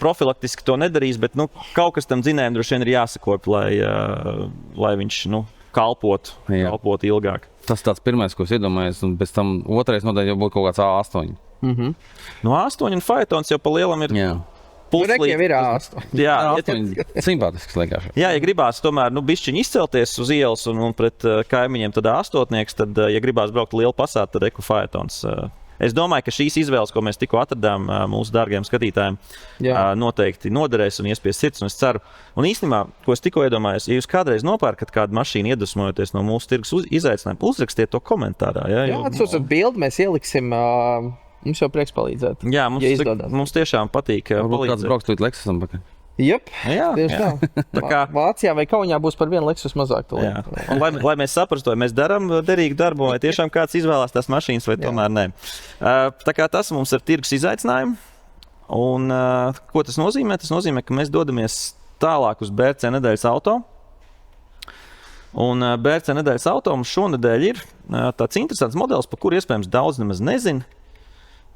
profilaktiski to nedarīs, bet kaut kas tam zinājumam droši vien ir jāsakop, lai viņš kalpotu ilgāk. Tas tāds pirmais, ko es iedomājos, un pēc tam otrais noteikti jau būtu kaut kāds A8. A8 un Phaetons jau pa lielam ir puslīdz. Ir A8. Jā, simpātisks liekas. Jā, ja gribās tomēr bišķiņi izcelties uz ielas un pret kaimiņiem, tad A8, tad, ja gribās braukt lielu pasātu, tad Phaetons. Es domāju, ka šīs izvēles, ko mēs tikko atradām mūsu dārgajiem skatītājiem, noteikti noderēs un ies pie sirds, un es ceru. Un īstenībā, ko es tikko iedomājos, ja jūs kādreiz nopērkat kādu mašīnu iedvesmojoties no mūsu tirgus izaicinājumu, uzrakstiet to komentārā. Jā, atsūsiet bildi, mēs ieliksim, mums jau prieks palīdzēt. Jā, mums tiešām patīk palīdzēt. Varbūt kāds brauks tūlīt Lexusam pakaļ. Jep, tieši tā. Vācijā vai Kaunijā būs par vienu Lexus mazāk. Lai mēs saprastu, vai mēs darām derīgu darbu, vai tiešām kāds izvēlās tās mašīnas, vai tomēr nē. Tā kā tas mums ir tirgus izaicinājumi. Un ko tas nozīmē? Tas nozīmē, ka mēs dodamies tālāk uz BRC nedēļas auto. Un BRC nedēļas auto mums šonedēļ ir tāds interesants modelis, par kuru iespējams daudz nemaz nezina.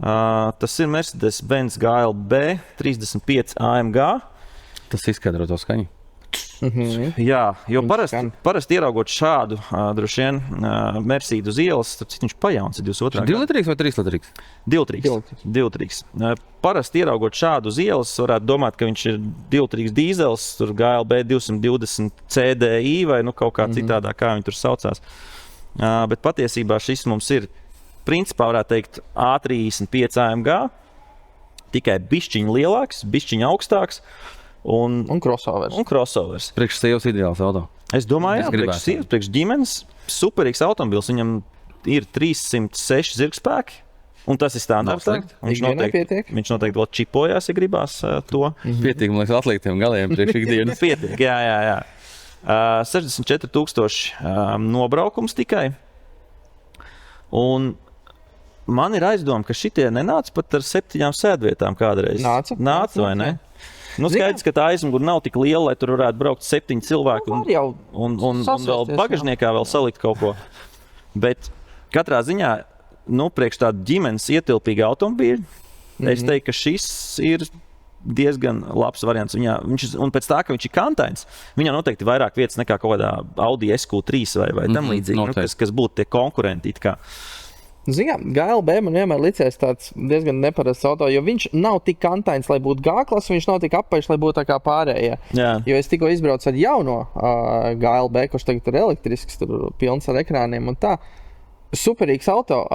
Tas ir Mercedes-Benz GLB 35 AMG. Tas izskaidro to skaņu. Jā, jo parasti ieraugot šādu droši vien Mercedes uz ielas, tad viņš pajauns ir 22. 2 litrīgs vai 3 litrīgs? 2 litrīgs. Parasti ieraugot šādu uz ielas, varētu domāt, ka viņš ir 2 litrīgs dīzels, tur GLB 220 CDI vai kaut kā citādā, kā viņi tur saucās. Bet patiesībā šis mums ir, principā varētu teikt, A35 AMG, tikai bišķiņ lielāks, bišķiņ augstāks. Un crossovers. Priekš sievas ideāls auto. Es domāju, Es jā, priekš gribētu. sievas, priekš ģimenes, superīgs automobils. Viņam ir 306 zirgspēki, un tas ir standarts. Nav slikti. Viņš noteikti vēl čipojās, ja gribās to. Pietiek, man liekas, atliktiem galiem priekš ikdienas. Pietiek, jā. 64,000 nobraukums tikai. Un man ir aizdoma, ka šitie nenāca pat ar 7 sēdvietām kādreiz. Nāca vai ne? Nu, skaidrs, ka tā aizmugure nav tik liela, lai tur varētu braukt 7 cilvēki un vēl bagažniekā vēl salikt kaut ko. Bet katrā ziņā, priekš tāda ģimenes ietilpīga automobīļa, es teiktu, ka šis ir diezgan labs variants. Un pēc tā, ka viņš ir kantains, viņam noteikti vairāk vietas nekā kaut kādā Audi SQ3 vai tam līdzīgi, kas būtu tie konkurenti. Zinām, GLB man vienmēr licies tāds diezgan neparasts auto, jo viņš nav tik kantains, lai būtu G-klasa, viņš nav tik apaļš, lai būtu tā kā pārējie. Jā. Jo es tikko izbraucu ar jauno GLB, kurš tagad ir elektrisks, tur pilns ar ekrāniem un tā. Superīgs auto,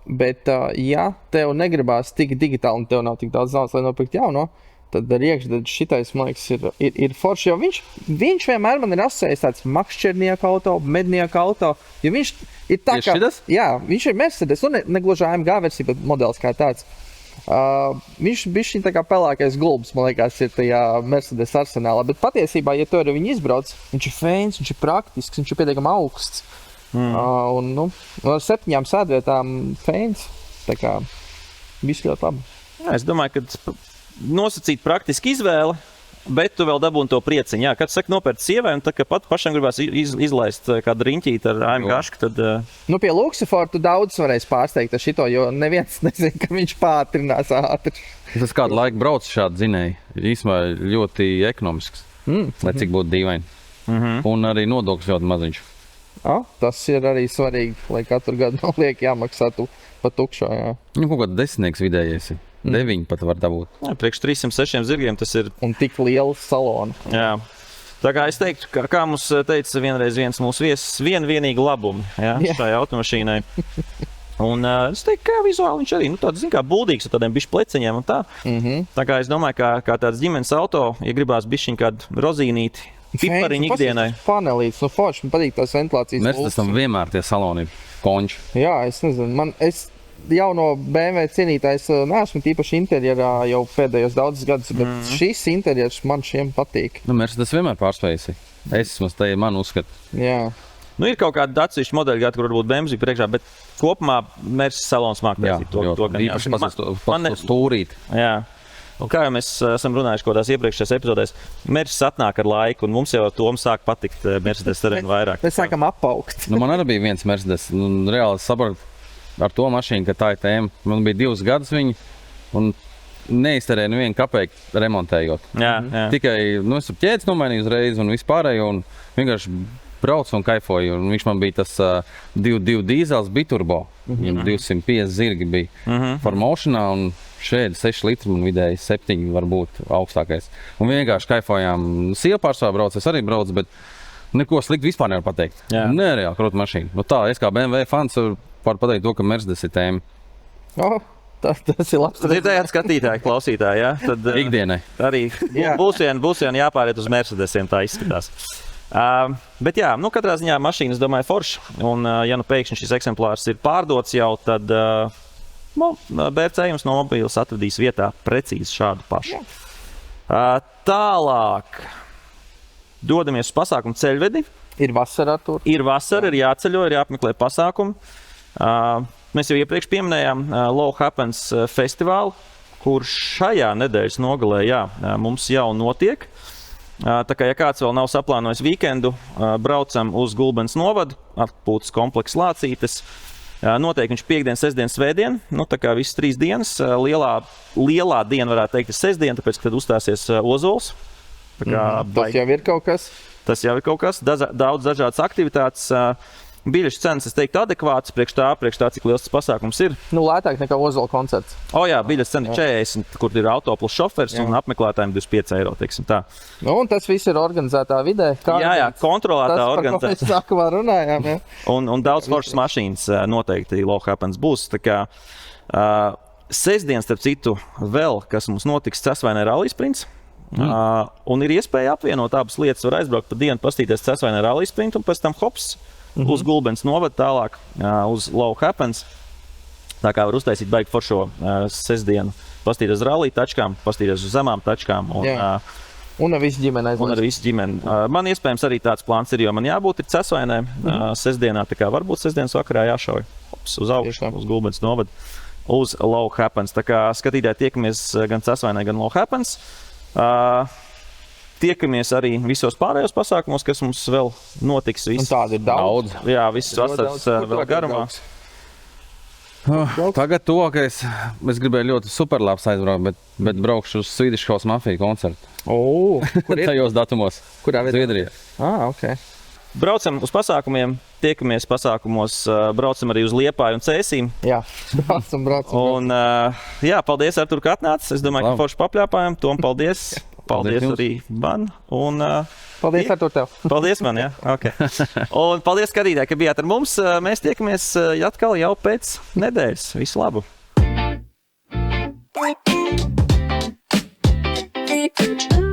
bet ja tev negribās tik digitāli un tev nav tik daudz naudas, lai nopirkt jauno, tad ar iekšdedzi šitais, man liekas, ir forši, jo viņš vienmēr man ir asociējis tāds makšķernieku auto, mednieku auto, jo viņš ir tā kā... Jā, viņš ir Mercedes, un negluži AMG versija, bet modelis kā tāds. Viņš bišķiņ tā kā pelākais gulbs, man liekas, ir tajā Mercedes arsenālā, bet patiesībā, ja tu ar viņu izbrauc, viņš ir feins, viņš ir praktisks, viņš ir pietiekami augsts. Ar 7 sēdvietām feins, tā kā viss ļoti labi. Jā, es domāju, ka nosacīt praktiski izvēle, bet tu vēl dabūni to prieciņu. Jā, kad saka nopērt sievai, un tā kā pat pašam gribās izlaist kādu riņķīti ar AMG, tad... Pie Luxifora tu daudz varēs pārsteigt ar šito, jo neviens nezin, ka viņš pātrinās ātri. Tas kādu laiku brauc šādi zinēji. Īsumā ļoti ekonomisks, lai cik būtu dīvaini. Un arī nodoklis ļoti maziņš. Tas ir arī svarīgi, lai katru gadu nav liek jāmaksā pa tukšo. Jā. Kaut kāds 10 vidējais. 9 pat var dabūt. Jā, priekš 306 zirgiem tas ir... Un tik liela salona. Jā. Tā kā es teiktu, kā mums teica vienreiz viens mūsu viesis, vienīgi labumi šai automašīnai. Un es teiktu, ka vizuāli viņš arī tāds, kā būdīgs ar tādiem bišķi pleciņiem un tā. Tā kā es domāju, kā tāds ģimenes auto, ja gribās bišķiņ kādu rozīnīti, pipariņu ikdienai. Panelīts, forši, man patīk tās ventilācijas. Mercedesam vienmēr tie saloni ir konči. Jā, es nezinu, es jauno BMW cienītājs neesmu tīpaši interjerā jau pēdējos daudzus gadus, bet šis interjers man šiem patīk. Mercedes vienmēr pārspējusi. Es te man uzskatu. Jā. Ir kaut kāda atsevišķa modeļa, kur varbūt BMW priekšā, bet kopumā Mercedes salons māk taisīt to, gan īpaši pats stūrīt. Jā. Un kā jau mēs esam runājuši kaut kādās iepriekšējās epizodēs, Mercedes atnāk ar laiku, un mums jau ar to sāk patikt Mercedes terēnu vairāk. Mēs sākam apaugt. Man arī bija viens Mercedes, un reāli sapratu ar to mašīnu, ka tā ir tēma. Man bija 2 gadus viņa, un neizterēju nevienu kapeiku remontējot. Jā. Tikai, es ķēdes nomainīju uzreiz un vispārējo, un vienkārši braucu un kaifoju. Un viņš man bija tas 2.2 dīzels biturbo, 250 zirgi bija formošanā, un šeit 6 litri man vidēji 7 varbūt augstākais. Un vienkārši kaifojām. Sieva pārsvarā brauc, es arī braucu, bet neko slikti vispār nevar pateikt. Nereāli krūta mašīna. Tā, es kā BMW fans varu pateikt to, ka Mercedes ir tēma. Tas ir labs. Tad ir tajā skatītāji, klausītāji, jā? Tad ikdienai. Arī būs vien jāpāriet uz Mercedesiem, tā izskatās. Bet jā, katrā ziņā mašīna, es domāju, forša. Un ja pēkšņi šis eksemplārs ir pārdots jau, tad BRC jums no mobīles atradīs vietā precīzi šādu pašu. Tālāk dodamies uz pasākumu ceļvedi. Ir vasara tur. Ir vasara, ir jāceļo, ir jāapmeklē pasākumu. Mēs jau iepriekš pieminējām Low Happens festivālu, kurš šajā nedēļas nogalē mums jau notiek. Tā kā, ja kāds vēl nav saplānojis weekendu, braucam uz Gulbenes novadu, atpūtas komplekss Lācītes. Noteikti viņš piekdien, sestdien, svētdien, tā kā visas 3 dienas. Lielā diena varētu teikt ir sestdien, tāpēc, ka tad uzstāsies Ozols. Tas jau ir kaut kas. Tas jau ir kaut kas, daudz dažādas aktivitātes. Biļešu cenas, es teiktu, adekvātas priekš tā, cik liels tas pasākums ir. Lētāk nekā Ozola koncerts. Jā, biļešu cena 40, kur ir auto plus šofers un apmeklētājiem 25 eiro, teiksim tā. Un tas viss ir organizētā vidē. Jā, kontrolētā organizētā. Tas, par ko mēs sākumā runājām. Un daudz foršas mašīnas noteikti Low Happens būs. Tā kā sestdien, starp citu, vēl, kas mums notiks, Cesvainē rallija sprints. Un ir iespēja apvienot abas lietas. Var aizbraukt pa dienu, pastīties Cēsvainē rally sprintu un pēc tam hops uz Gulbens novadu tālāk uz Low Happens. Tā kā var uztaisīt baigi foršo sestdienu. Pastīties uz rally tačkām, pastīties uz zemām tačkām. Un ar visu ģimeni aizbraukt. Un ar visu ģimeni. Man iespējams arī tāds plāns ir, jo man jābūt ir Cēsvainē sestdienā. Tā kā varbūt sestdienas vakarā jāšauj hops uz augšu, uz Gulbens novadu. Uz Low Happens. Tā kā skatītāji tiekamies gan Cēsvainē, gan Low Happens. Tiekamies arī visos pārējos pasākumos, kas mums vēl notiks. Un tādi ir daudz. Jā, viss vasaras vēl garumā. Tagad tuvākais, es gribēju ļoti superlabs aizbraukt, bet braukšu uz Swedish House Mafia koncertu. Kur ir? Tajos datumos. Kurā vietā? Zviedrijā. Ok. Braucam uz pasākumiem, tiekamies pasākumos, braucam arī uz Liepāju un Cēsīm. Jā, braucam. Un, paldies, Artur, ka atnācis. Es domāju, ka forši papļāpājam. Tom, paldies. Paldies arī man. Un, paldies, Artur, tev. Paldies man, jā. Okay. Un paldies, skatītāji, ka bijāt ar mums. Mēs tiekamies atkal jau pēc nedēļas. Visu labu! Thank you.